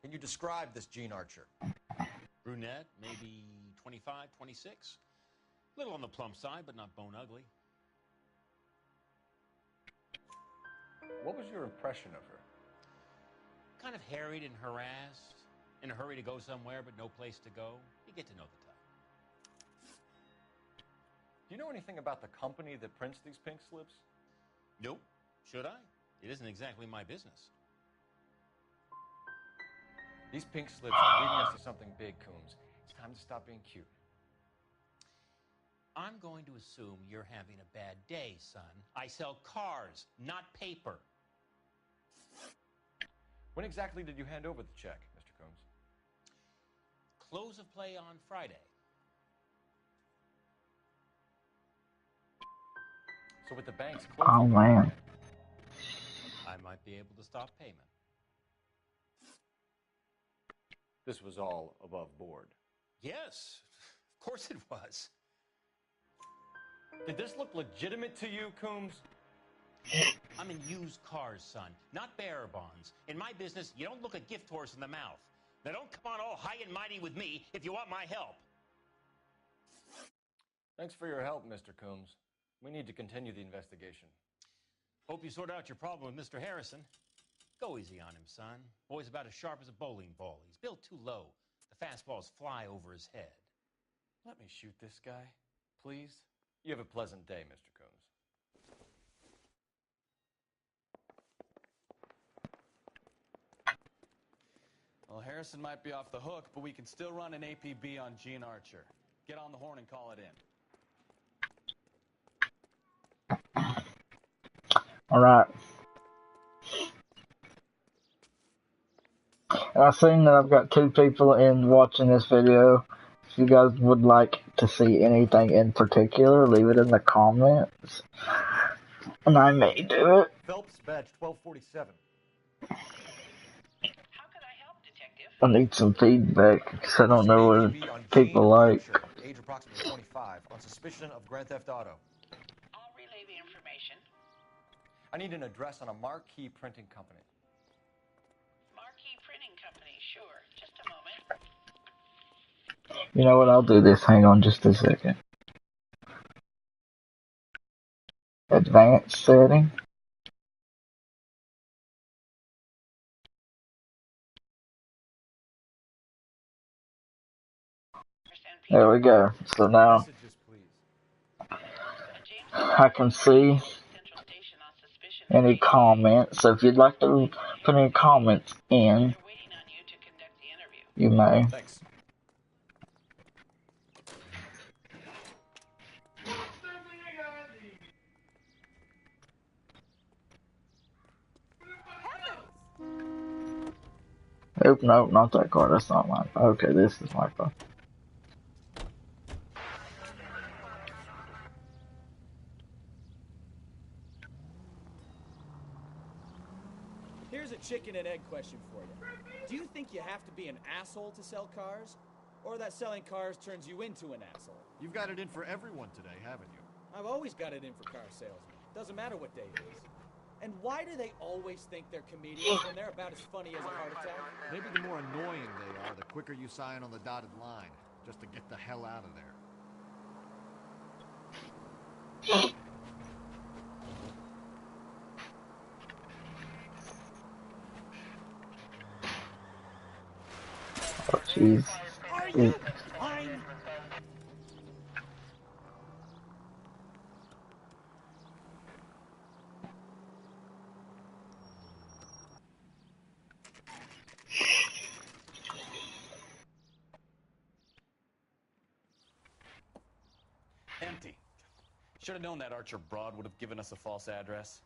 Q: Can you describe this Gene Archer?
D: Brunette, maybe 25, 26. Little on the plump side, but not bone ugly.
Q: What was your impression of her?
D: Kind of harried and harassed. In a hurry to go somewhere, but no place to go. You get to know the type.
Q: Do you know anything about the company that prints these pink slips?
D: Nope. Should I? It isn't exactly my business.
Q: These pink slips are leading us to something big, Coombs. It's time to stop being cute.
D: I'm going to assume you're having a bad day, son. I sell cars, not paper.
Q: When exactly did you hand over the check, Mr. Coombs?
D: Close of play on Friday.
Q: So with the banks closed...
A: Oh, man.
D: I might be able to stop payment.
Q: This was all above board.
D: Yes, of course it was.
Q: Did this look legitimate to you, Coombs?
D: I'm in used cars, son, not bearer bonds. In my business, you don't look a gift horse in the mouth. Now don't come on all high and mighty with me if you want my help.
Q: Thanks for your help, Mr. Coombs. We need to continue the investigation.
D: Hope you sort out your problem with Mr. Harrison. Go easy on him, son. Boy's about as sharp as a bowling ball. He's built too low. The fastballs fly over his head.
J: Let me shoot this guy, please. You have a pleasant day, Mr. Coombs. Well, Harrison might be off the hook, but we can still run an APB on Gene Archer. Get on the horn and call it in.
A: Alright. And I've seen that I've got 2 people in watching this video. If you guys would like to see anything in particular, leave it in the comments. And I may do it.
Q: Phelps, badge 1247.
A: I need some feedback because I don't know what people like.
Q: Age approximately 25, on suspicion of grand theft auto.
E: I'll relay the information.
Q: I need an address on a marquee printing company.
E: Marquee Printing Company, sure. Just a moment.
A: You know what? I'll do this. Hang on just a second. Advanced setting. There we go. So now I can see any comments. So if you'd like to put any comments in, you may.
J: Thanks.
A: Nope, nope, not that car. That's not mine. Okay, this is my car.
V: Here's a chicken and egg question for you. Do you think you have to be an asshole to sell cars? Or that selling cars turns you into an asshole?
Q: You've got it in for everyone today, haven't you?
V: I've always got it in for car salesmen. Doesn't matter what day it is. And why do they always think they're comedians when they're about as funny as a heart attack?
Q: Maybe the more annoying they are, the quicker you sign on the dotted line, just to get the hell out of there.
A: Oh, jeez.
V: Are you fine?
J: Empty. Should have known that Archer broad would have given us a false address.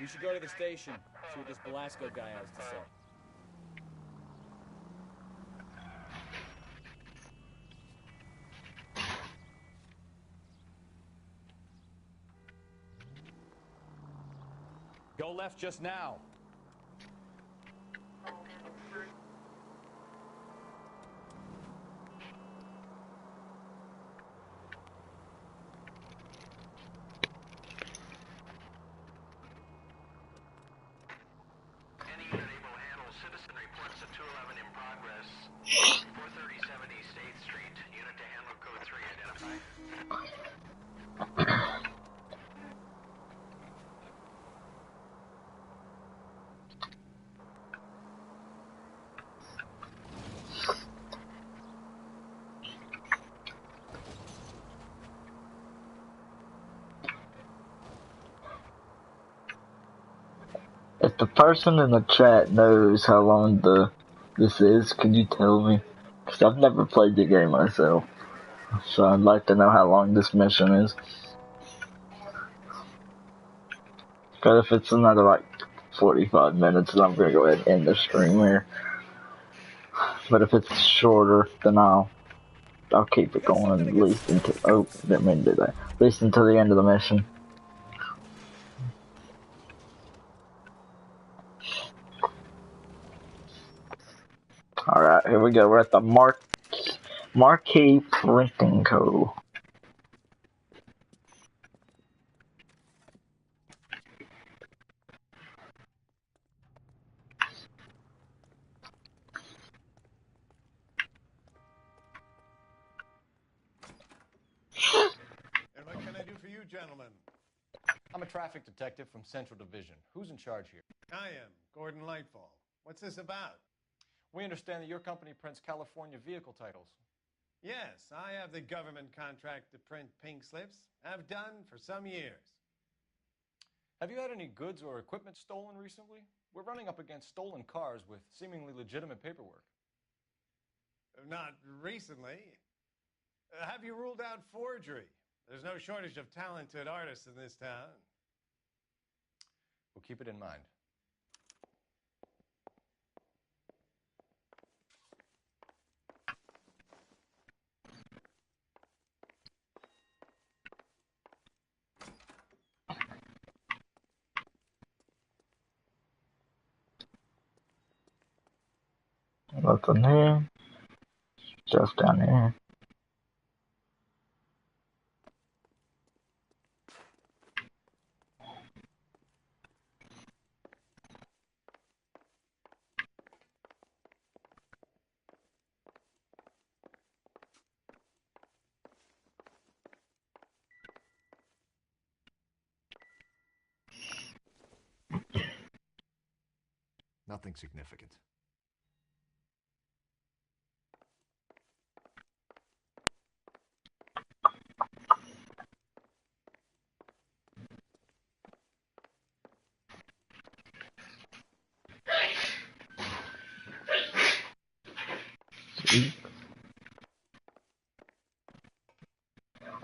V: We should go to the station, see what this Belasco guy has to say.
J: Go left just now.
A: If the person in the chat knows how long this is, could you tell me? Because I've never played the game myself. So I'd like to know how long this mission is. Because if it's another like 45 minutes, then I'm going to go ahead and end the stream here. But if it's shorter, then I'll keep it going at least until, oh, didn't mean to do that. At least until the end of the mission. Alright, here we go. We're at the Marquee Printing Co.
Q: And what can I do for you, gentlemen? I'm a traffic detective from Central Division. Who's in charge here?
U: I am, Gordon Lightfall.
B: What's this about?
Q: We understand that your company prints California vehicle titles.
B: Yes, I have the government contract to print pink slips. I've done for some years.
Q: Have you had any goods or equipment stolen recently? We're running up against stolen cars with seemingly legitimate paperwork.
B: Not recently. Have you ruled out forgery? There's no shortage of talented artists in this town.
Q: We'll keep it in mind.
A: Nothing here. Stuff down here.
Q: Nothing significant.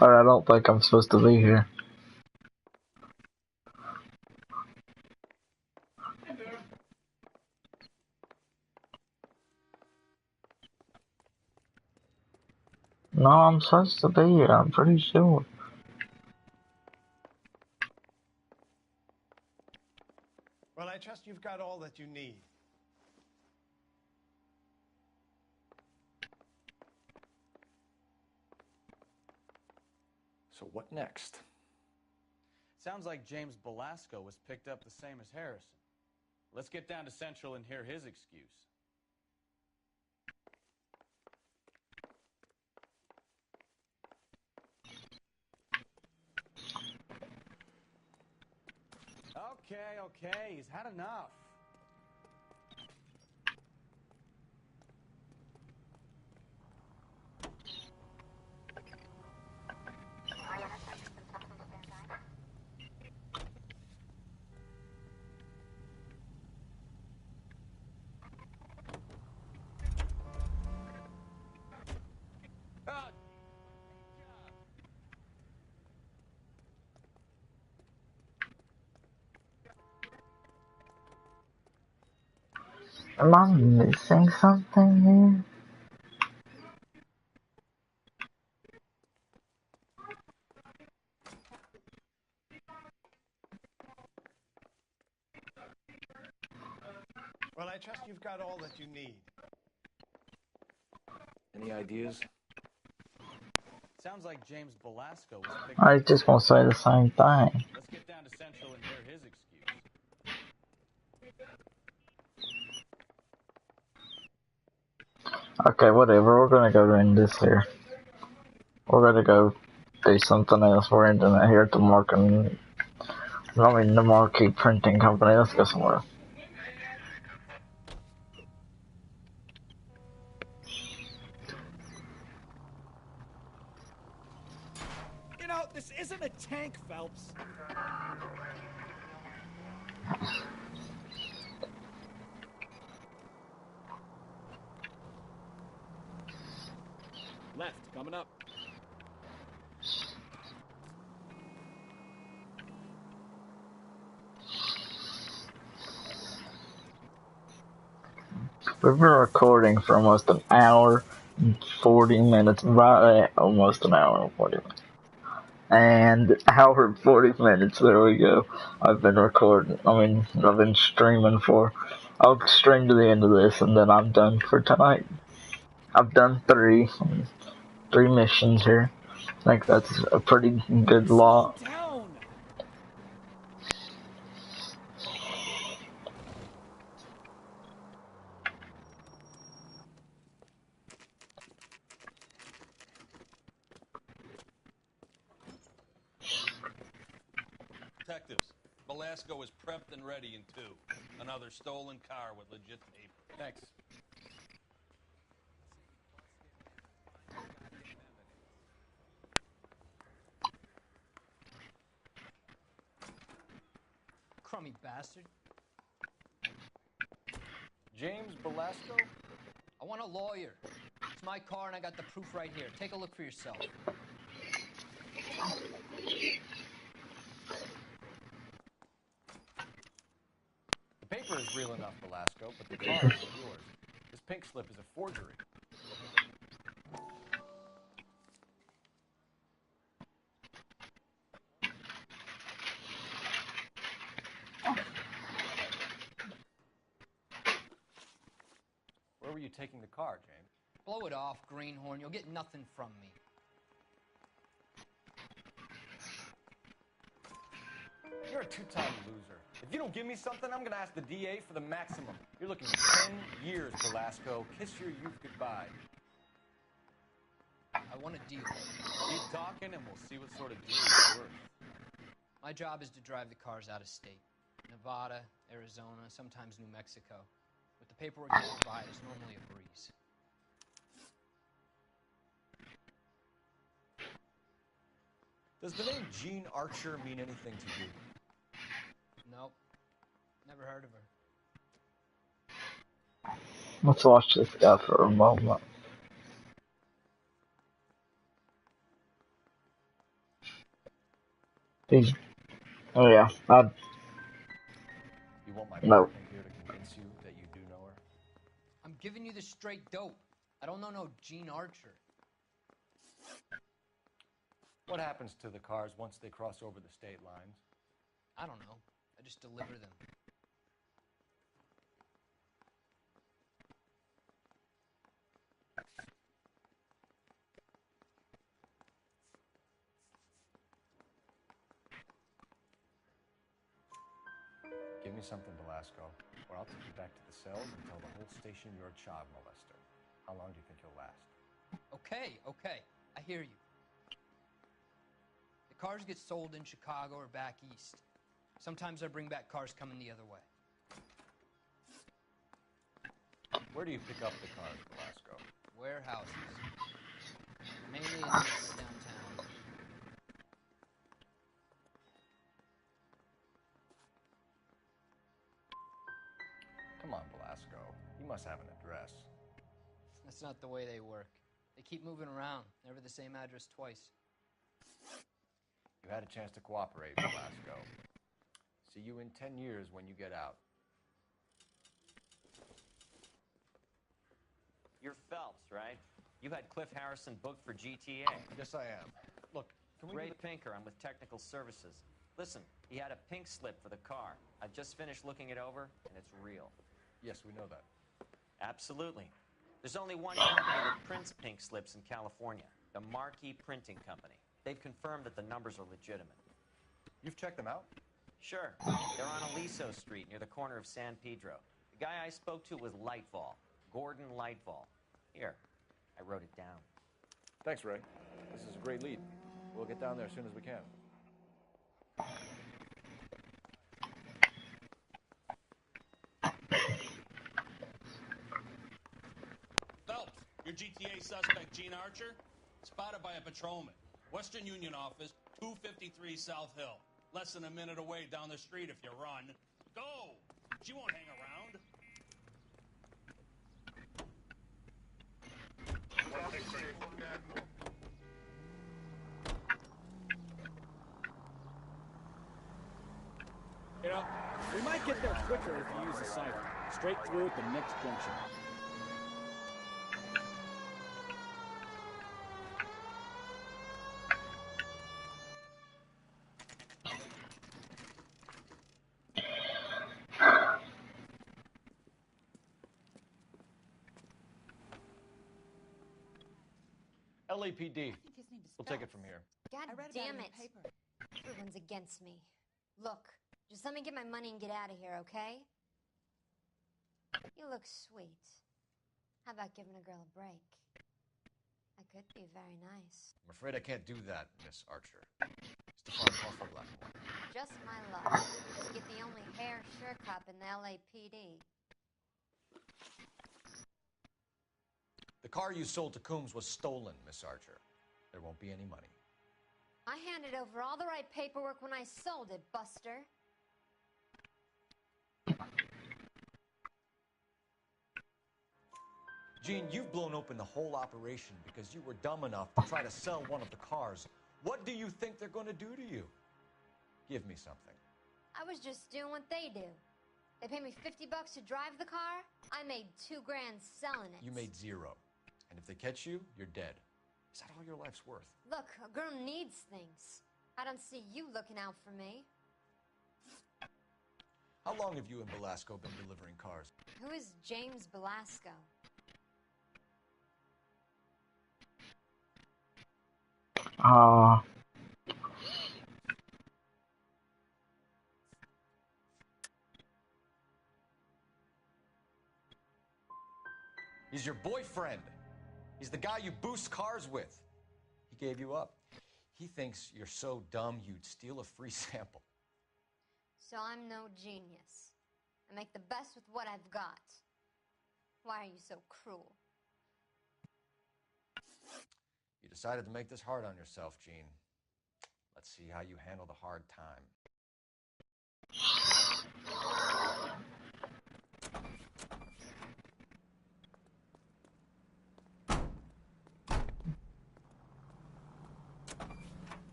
A: Alright, I don't think I'm supposed to be here. No, I'm supposed to be here, I'm pretty sure.
B: Well, I trust you've got all that you need.
Q: So what next?
J: Sounds like James Belasco was picked up the same as Harrison. Let's get down to Central and hear his excuse. Okay, he's had enough.
A: Am I missing something here?
B: Well, I trust you've got all that you need.
Q: Any ideas?
J: Sounds like James Belasco was picked
A: I
J: up.
A: just want to say the same thing.
J: Let's get down to Central and hear his excuse.
A: Okay, whatever, we're gonna go end this here. We're gonna go do something else. We're ending it here at the the Marquee Printing Company. Let's go somewhere else.
V: You know, this isn't a tank, Phelps. Left, coming up.
A: We've been recording for almost an hour and 40 minutes. Right at almost an hour and 40 minutes. And hour and 40 minutes, there we go. I've been recording, I've been streaming for. I'll stream to the end of this and then I'm done for tonight. I've done three missions here. I think that's a pretty good lot.
M: Detectives, Belasco is prepped and ready in 2.
I: Another stolen car with legit paper.
J: Thanks.
L: Crummy bastard.
J: James Belasco?
L: I want a lawyer. It's my car and I got the proof right here. Take a look for yourself.
J: The paper is real enough, Belasco, but the car isn't yours. This pink slip is a forgery. Where were you taking the car, James?
L: Blow it off, greenhorn. You'll get nothing from me.
J: You're a two-time loser. If you don't give me something, I'm going to ask the DA for the maximum. You're looking at 10 years, Belasco. Kiss your youth goodbye.
L: I want a deal.
J: Keep talking and we'll see what sort of deal it's worth.
L: My job is to drive the cars out of state. Nevada, Arizona, sometimes New Mexico. With the paperwork you provide, it's normally a breeze.
J: Does the name Jean Archer mean anything to you?
L: Nope. Never heard of her.
A: Let's watch this guy for a moment. Oh yeah,
J: You want my
A: no.
J: partner here to convince you that you do know her?
L: I'm giving you the straight dope. I don't know no Jean Archer.
J: What happens to the cars once they cross over the state lines?
L: I don't know. I just deliver them.
J: Give me something, Belasco, or I'll take you back to the cells and tell the whole station you're a child molester. How long do you think you'll last?
L: Okay. I hear you. The cars get sold in Chicago or back east. Sometimes I bring back cars coming the other way.
J: Where do you pick up the cars, Belasco?
L: Warehouses. Mainly in downtown.
J: Come on, Belasco. You must have an address.
L: That's not the way they work. They keep moving around, never the same address twice.
J: You had a chance to cooperate, Belasco. See you in 10 years when you get out.
D: You're Phelps, right? You had Cliff Harrison booked for GTA.
J: Yes, I am. Look, can we...
D: Ray Pinker, I'm with Technical Services. Listen, he had a pink slip for the car. I've just finished looking it over, and it's real.
J: Yes, we know that.
D: Absolutely. There's only one company that prints pink slips in California, the Marquee Printing Company. They've confirmed that the numbers are legitimate.
J: You've checked them out?
D: Sure. They're on Aliso Street near the corner of San Pedro. The guy I spoke to was Lightfall, Gordon Lightfall. Here, I wrote it down.
J: Thanks, Ray. This is a great lead. We'll get down there as soon as we can.
M: Phelps, your GTA suspect, Gene Archer, spotted by a patrolman. Western Union office, 253 South Hill. Less than a minute away down the street if you run. Go! She won't hang around.
V: You know, we might get there quicker if you use the siphon. Straight through at the next junction.
J: LAPD. We'll take it from here.
O: God damn it. Everyone's against me. Look, just let me get my money and get out of here, okay? You look sweet. How about giving a girl a break? I could be very nice.
Q: I'm afraid I can't do that, Miss Archer. Stefan, call for Blackmore.
O: Just my luck to get the only hair sure cop in the LAPD.
Q: The car you sold to Coombs was stolen, Miss Archer. There won't be any money.
O: I handed over all the right paperwork when I sold it, Buster.
Q: Gene, you've blown open the whole operation because you were dumb enough to try to sell one of the cars. What do you think they're going to do to you? Give me something.
O: I was just doing what they do. They pay me $50 to drive the car. I made $2 grand selling it.
Q: You made zero. And if they catch you, you're dead. Is that all your life's worth?
O: Look, a girl needs things. I don't see you looking out for me.
Q: How long have you and Belasco been delivering cars?
O: Who is James Belasco?
Q: He's your boyfriend. He's the guy you boost cars with. He gave you up. He thinks you're so dumb you'd steal a free sample.
O: So I'm no genius. I make the best with what I've got. Why are you so cruel?
Q: You decided to make this hard on yourself, Gene. Let's see how you handle the hard time.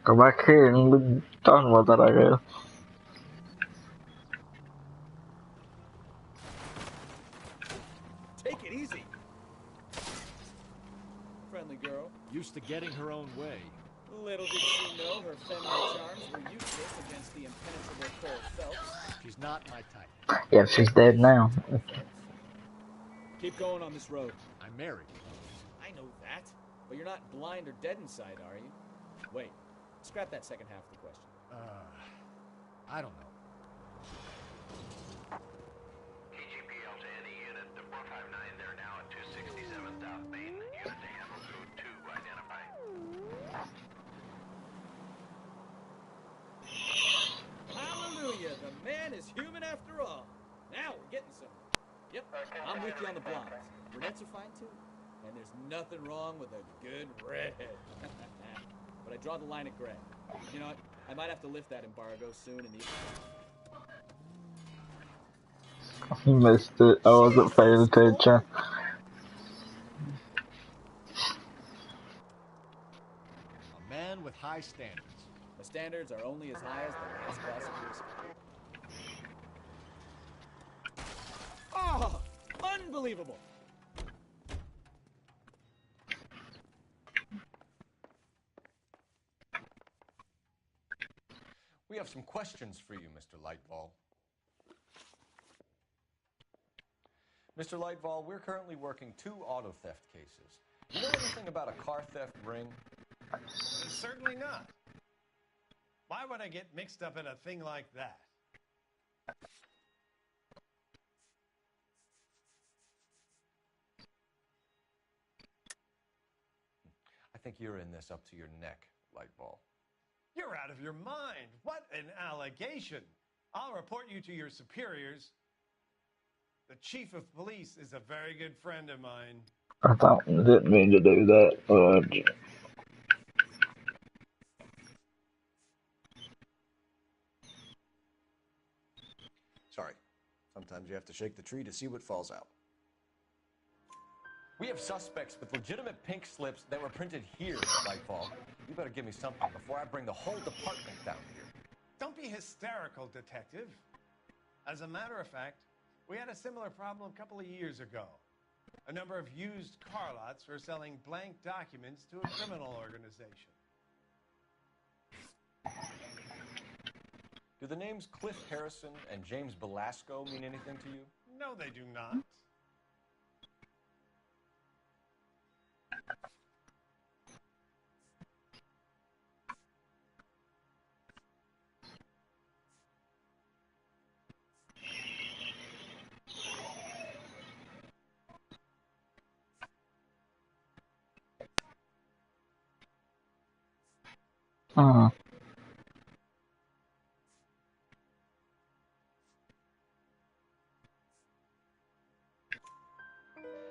A: Go back here and we're talking about that, I guess.
V: Take it easy. Friendly girl.
J: Used to getting her own way.
V: Little did she know her feminine charms were useless against the impenetrable Cole Phelps.
J: She's not my type.
A: Yeah, she's dead now.
V: Keep going on this road.
J: I'm married.
V: I know that. But you're not blind or dead inside, are you? Wait. Scrap that second half of the question.
J: I don't know.
G: KGPL to any unit. The 459 there now at 267 South Main. Unit to handle code 2 identify.
V: Hallelujah! The man is human after all. Now we're getting somewhere. Yep, I'm with you on the blondes. Brunettes are fine too. And there's nothing wrong with a good redhead. But I draw the line at gray. You know what? I might have to lift that embargo soon in the...
A: You missed it. I wasn't paying attention.
J: A man with high standards.
V: The standards are only as high as the last glass of whiskey. Oh! Unbelievable!
Q: We have some questions for you, Mr. Lightball. Mr. Lightball, we're currently working 2 auto theft cases. You know anything about a car theft ring?
I: Certainly not. Why would I get mixed up in a thing like that?
Q: I think you're in this up to your neck, Lightball.
I: You're out of your mind. What an allegation. I'll report you to your superiors. The chief of police is a very good friend of mine.
A: I didn't mean to do that.
Q: Sorry. Sometimes you have to shake the tree to see what falls out. We have suspects with legitimate pink slips that were printed here, Lightfall. You better give me something before I bring the whole department down here.
I: Don't be hysterical, Detective. As a matter of fact, we had a similar problem a couple of years ago. A number of used car lots were selling blank documents to a criminal organization.
Q: Do the names Cliff Harrison and James Belasco mean anything to you?
I: No, they do not.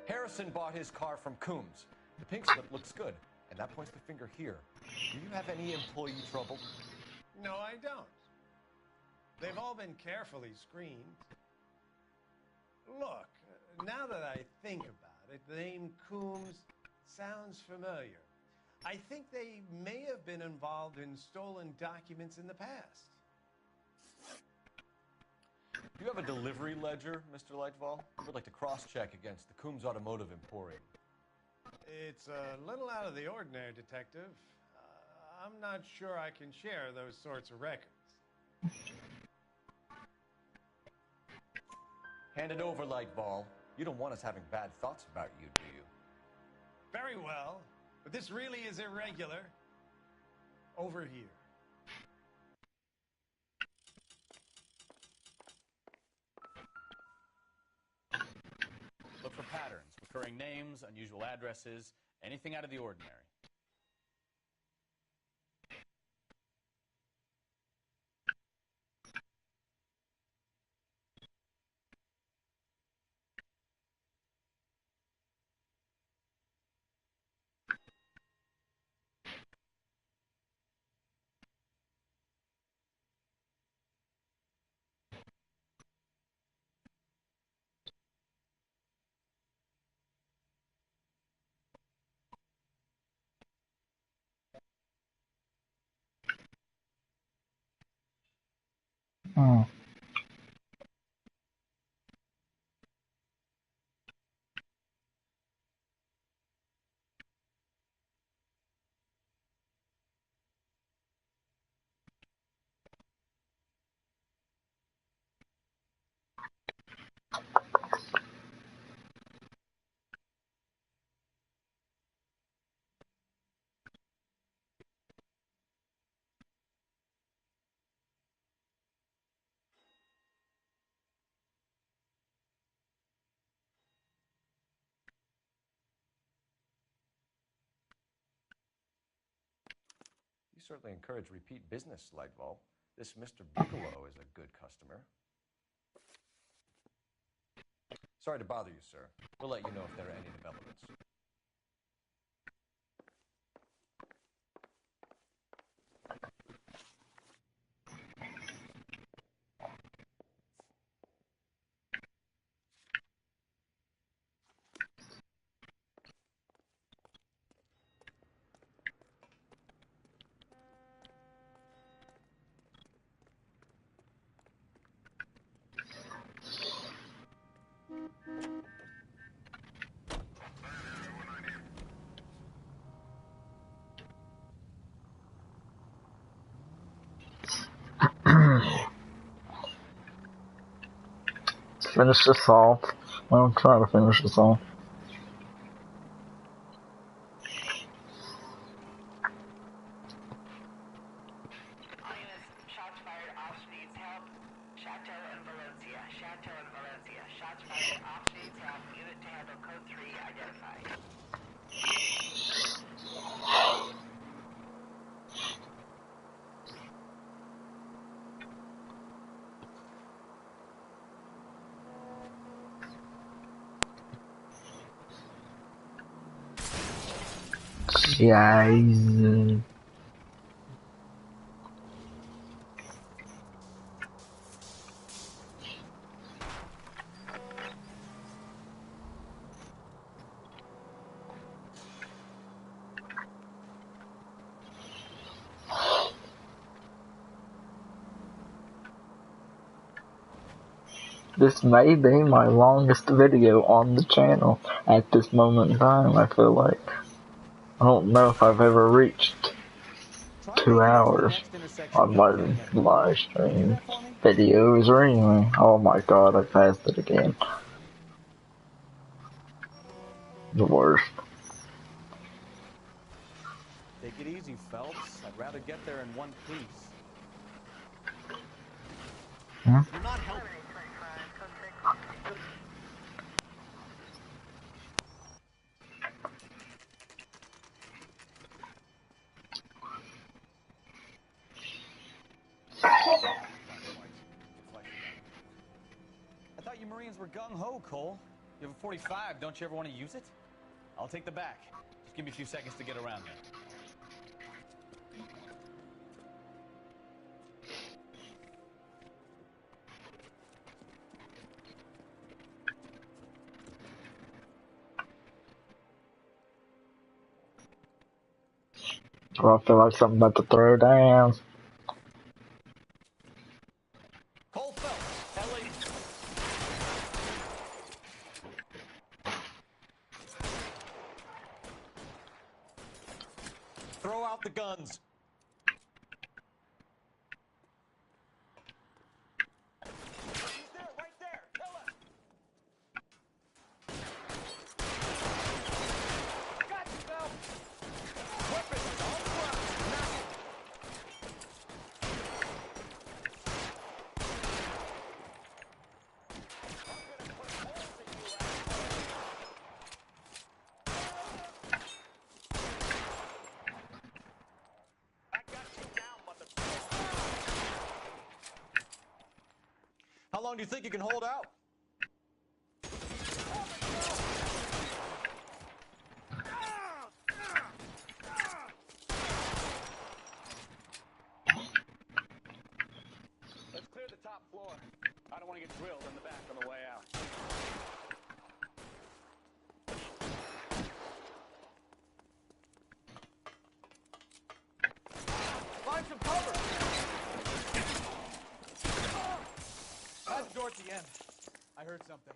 Q: Harrison bought his car from Coombs. The pink slip looks good, and that points the finger here. Do you have any employee trouble?
I: No, I don't. They've all been carefully screened. Look, now that I think about it, the name Coombs sounds familiar. I think they may have been involved in stolen documents in the past.
Q: Do you have a delivery ledger, Mr. Lightfall? I would like to cross-check against the Coombs Automotive Emporium.
I: It's a little out of the ordinary, Detective. I'm not sure I can share those sorts of records.
Q: Hand it over, Lightball. You don't want us having bad thoughts about you, do you?
I: Very well, but this really is irregular. Over here.
J: Look for patterns, recurring names, unusual addresses, anything out of the ordinary.
Q: You certainly encourage repeat business, Lightball. This Mr. Bigelow is a good customer. Sorry to bother you, sir. We'll let you know if there are any developments.
A: Finish this off. I'm trying to finish this off.
E: Shots fired off needs help. Chateau and Valencia. Chateau and Valencia. Shots fired off needs help. Unit to handle code 3 identified.
A: Jesus. This may be my longest video on the channel at this moment in time, I feel like. I don't know if I've ever reached 2 hours on my live stream videos or anything. Oh my god, I passed it again. The worst.
J: Take it easy, Phelps. I'd rather get there in one piece.
A: Huh?
J: You're not helping. I thought you Marines were gung-ho, Cole. You have a 45. Don't you ever want to use it? I'll take the back. Just give me a few seconds to get around there.
A: Oh, I feel like something about to throw down.
J: Cole Phelps, LA. Throw out the guns. He's there, right there. Kill him. Got you, Phelps. Weapons on the ground. Now. How long do you think you can hold out? Let's clear the top floor. I don't want to get drilled in the back on the way out. Find some cover.
V: That's the door at the end. I heard something.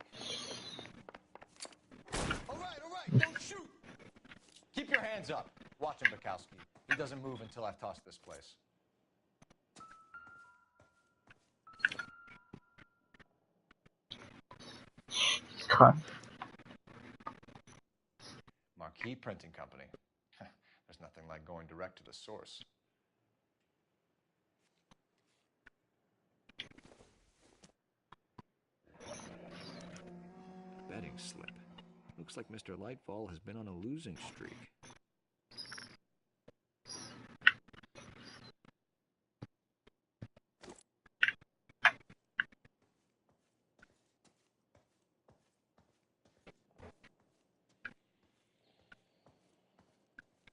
J: All right, don't shoot. Keep your hands up. Watch him, Bukowski. He doesn't move until I've tossed this place.
A: Cut.
Q: Marquee Printing Company. There's nothing like going direct to the source. Betting slip. Looks like Mr. Lightfall has been on a losing streak.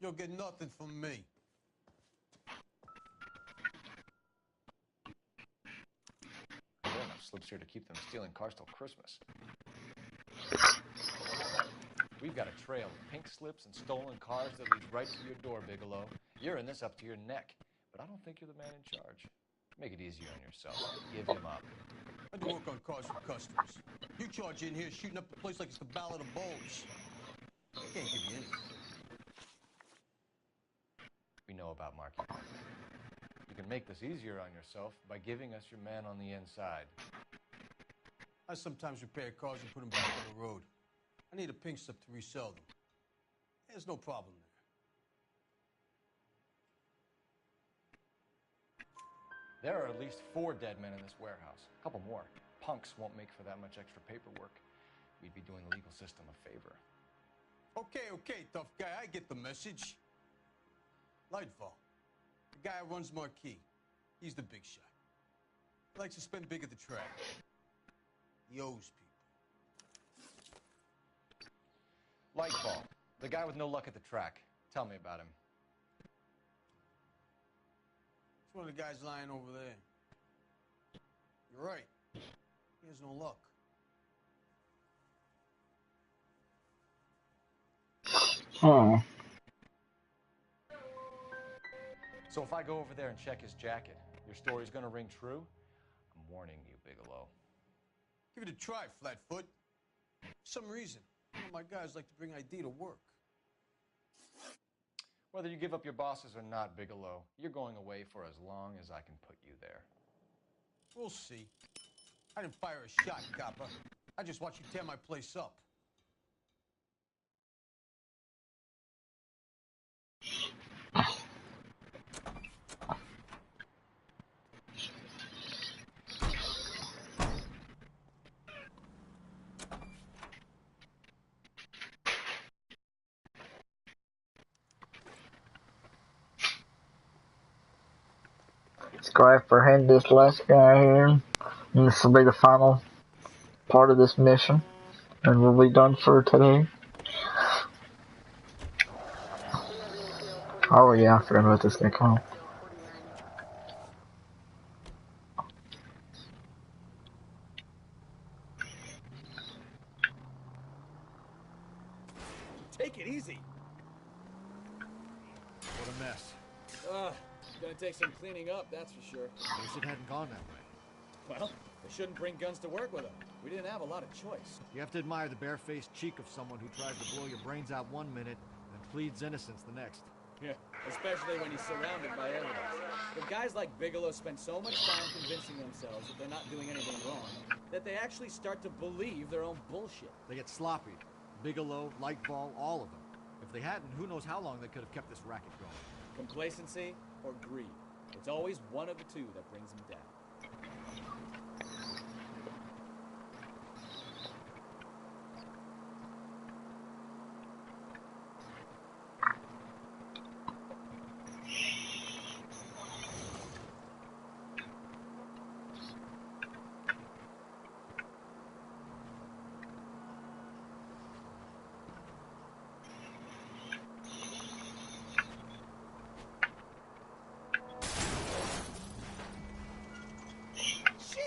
M: You'll get nothing from me.
Q: There are enough slips here to keep them stealing cars till Christmas. We've got a trail of pink slips and stolen cars that leads right to your door, Bigelow. You're in this up to your neck, but I don't think you're the man in charge. Make it easier on yourself. Give him up.
M: I do work on cars for customers. You charge in here shooting up the place like it's the Ballad of Bulls. I can't give you anything.
Q: We know about Marquee. You can make this easier on yourself by giving us your man on the inside.
M: I sometimes repair cars and put them back on the road. I need a pink slip to resell them. There's no problem
Q: There are at least 4 dead men in this warehouse. A couple more. Punks won't make for that much extra paperwork. We'd be doing the legal system a favor.
M: there. Okay, tough guy. I get the message. Lightfall, the guy who runs Marquee. He's the big shot. He likes to spend big at the track. He owes people.
Q: Lightfall, the guy with no luck at the track. Tell me about him.
M: It's one of the guys lying over there. You're right. He has no luck.
A: Oh.
Q: So if I go over there and check his jacket, your story's gonna ring true? I'm warning you, Bigelow.
M: Give it a try, Flatfoot. For some reason, one of my guys like to bring ID to work.
Q: Whether you give up your bosses or not, Bigelow, you're going away for as long as I can put you there.
M: We'll see. I didn't fire a shot, copper. I just watched you tear my place up.
A: Let's go apprehend this last guy here. And this will be the final part of this mission. And we'll be done for today. Oh yeah, I forgot about this guy. Come on.
V: Take it easy.
J: What a mess.
V: Gonna take some cleaning up, that's for sure.
J: Wish it hadn't gone that way.
V: Well, they shouldn't bring guns to work with them. We didn't have a lot of choice.
J: You have to admire the barefaced cheek of someone who tries to blow your brains out one minute and pleads innocence the next.
V: Yeah, especially when he's surrounded by evidence. But guys like Bigelow spend so much time convincing themselves that they're not doing anything wrong, that they actually start to believe their own bullshit.
J: They get sloppy. Bigelow, Lightball, all of them. If they hadn't, who knows how long they could have kept this racket going.
V: Complacency or greed. It's always one of the two that brings them down.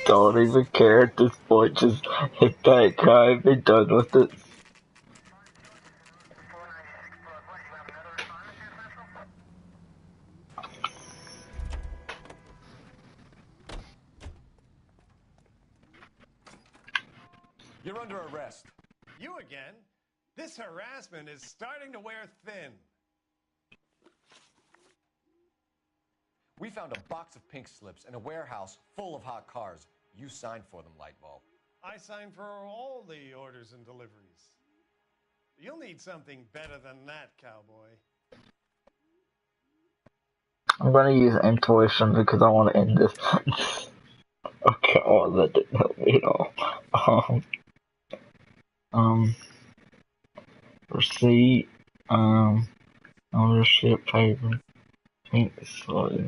A: Don't even care at this point, just hit that guy and be done with it.
Q: You're under arrest.
N: You again? This harassment is starting to wear thin.
Q: We found a box of pink slips in a warehouse full of hot cars. You signed for them, Lightball.
N: I signed for all the orders and deliveries. You'll need something better than that, cowboy.
A: I'm gonna use intuition because I want to end this. Okay, oh, that didn't help me at all. Receipt, ownership paper, pink slip.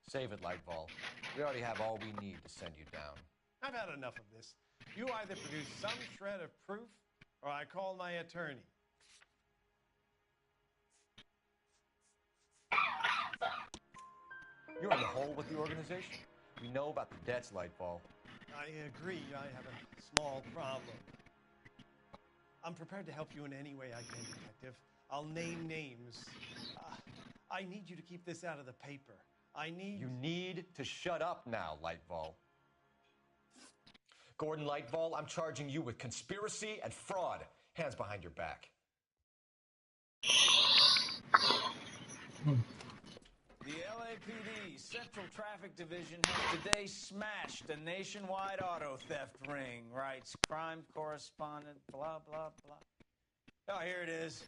Q: Save it, Lightball. We already have all we need to send you down.
N: I've had enough of this. You either produce some shred of proof, or I call my attorney.
Q: You're in the hole with the organization. We know about the debts, Lightball.
N: I agree. I have a small problem. I'm prepared to help you in any way I can, Detective. I'll name names. I need you to keep this out of the paper.
Q: You need to shut up now, Lightball. Gordon Lightball, I'm charging you with conspiracy and fraud. Hands behind your back.
B: The LAPD Central Traffic Division has today smashed a nationwide auto theft ring, writes crime correspondent, blah, blah, blah. Oh, here it is.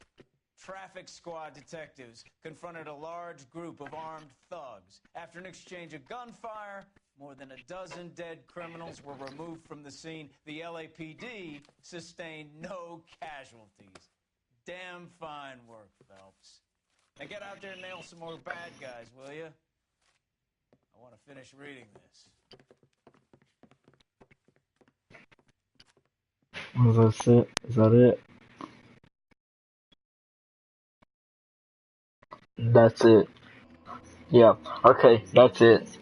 B: Traffic squad detectives confronted a large group of armed thugs. After an exchange of gunfire, more than a dozen dead criminals were removed from the scene. The LAPD sustained no casualties. Damn fine work, Phelps. Now get out there and nail some more bad guys, will you? I want to finish reading this.
A: Is that it? Is that it? That's it. Yeah, okay, that's it.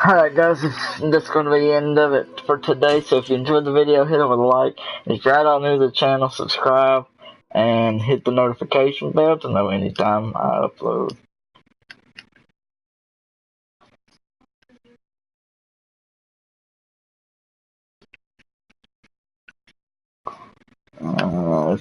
A: Alright guys, that's going to be the end of it for today. So if you enjoyed the video, hit it with a like. If you're not new to the channel, subscribe and hit the notification bell to know anytime I upload.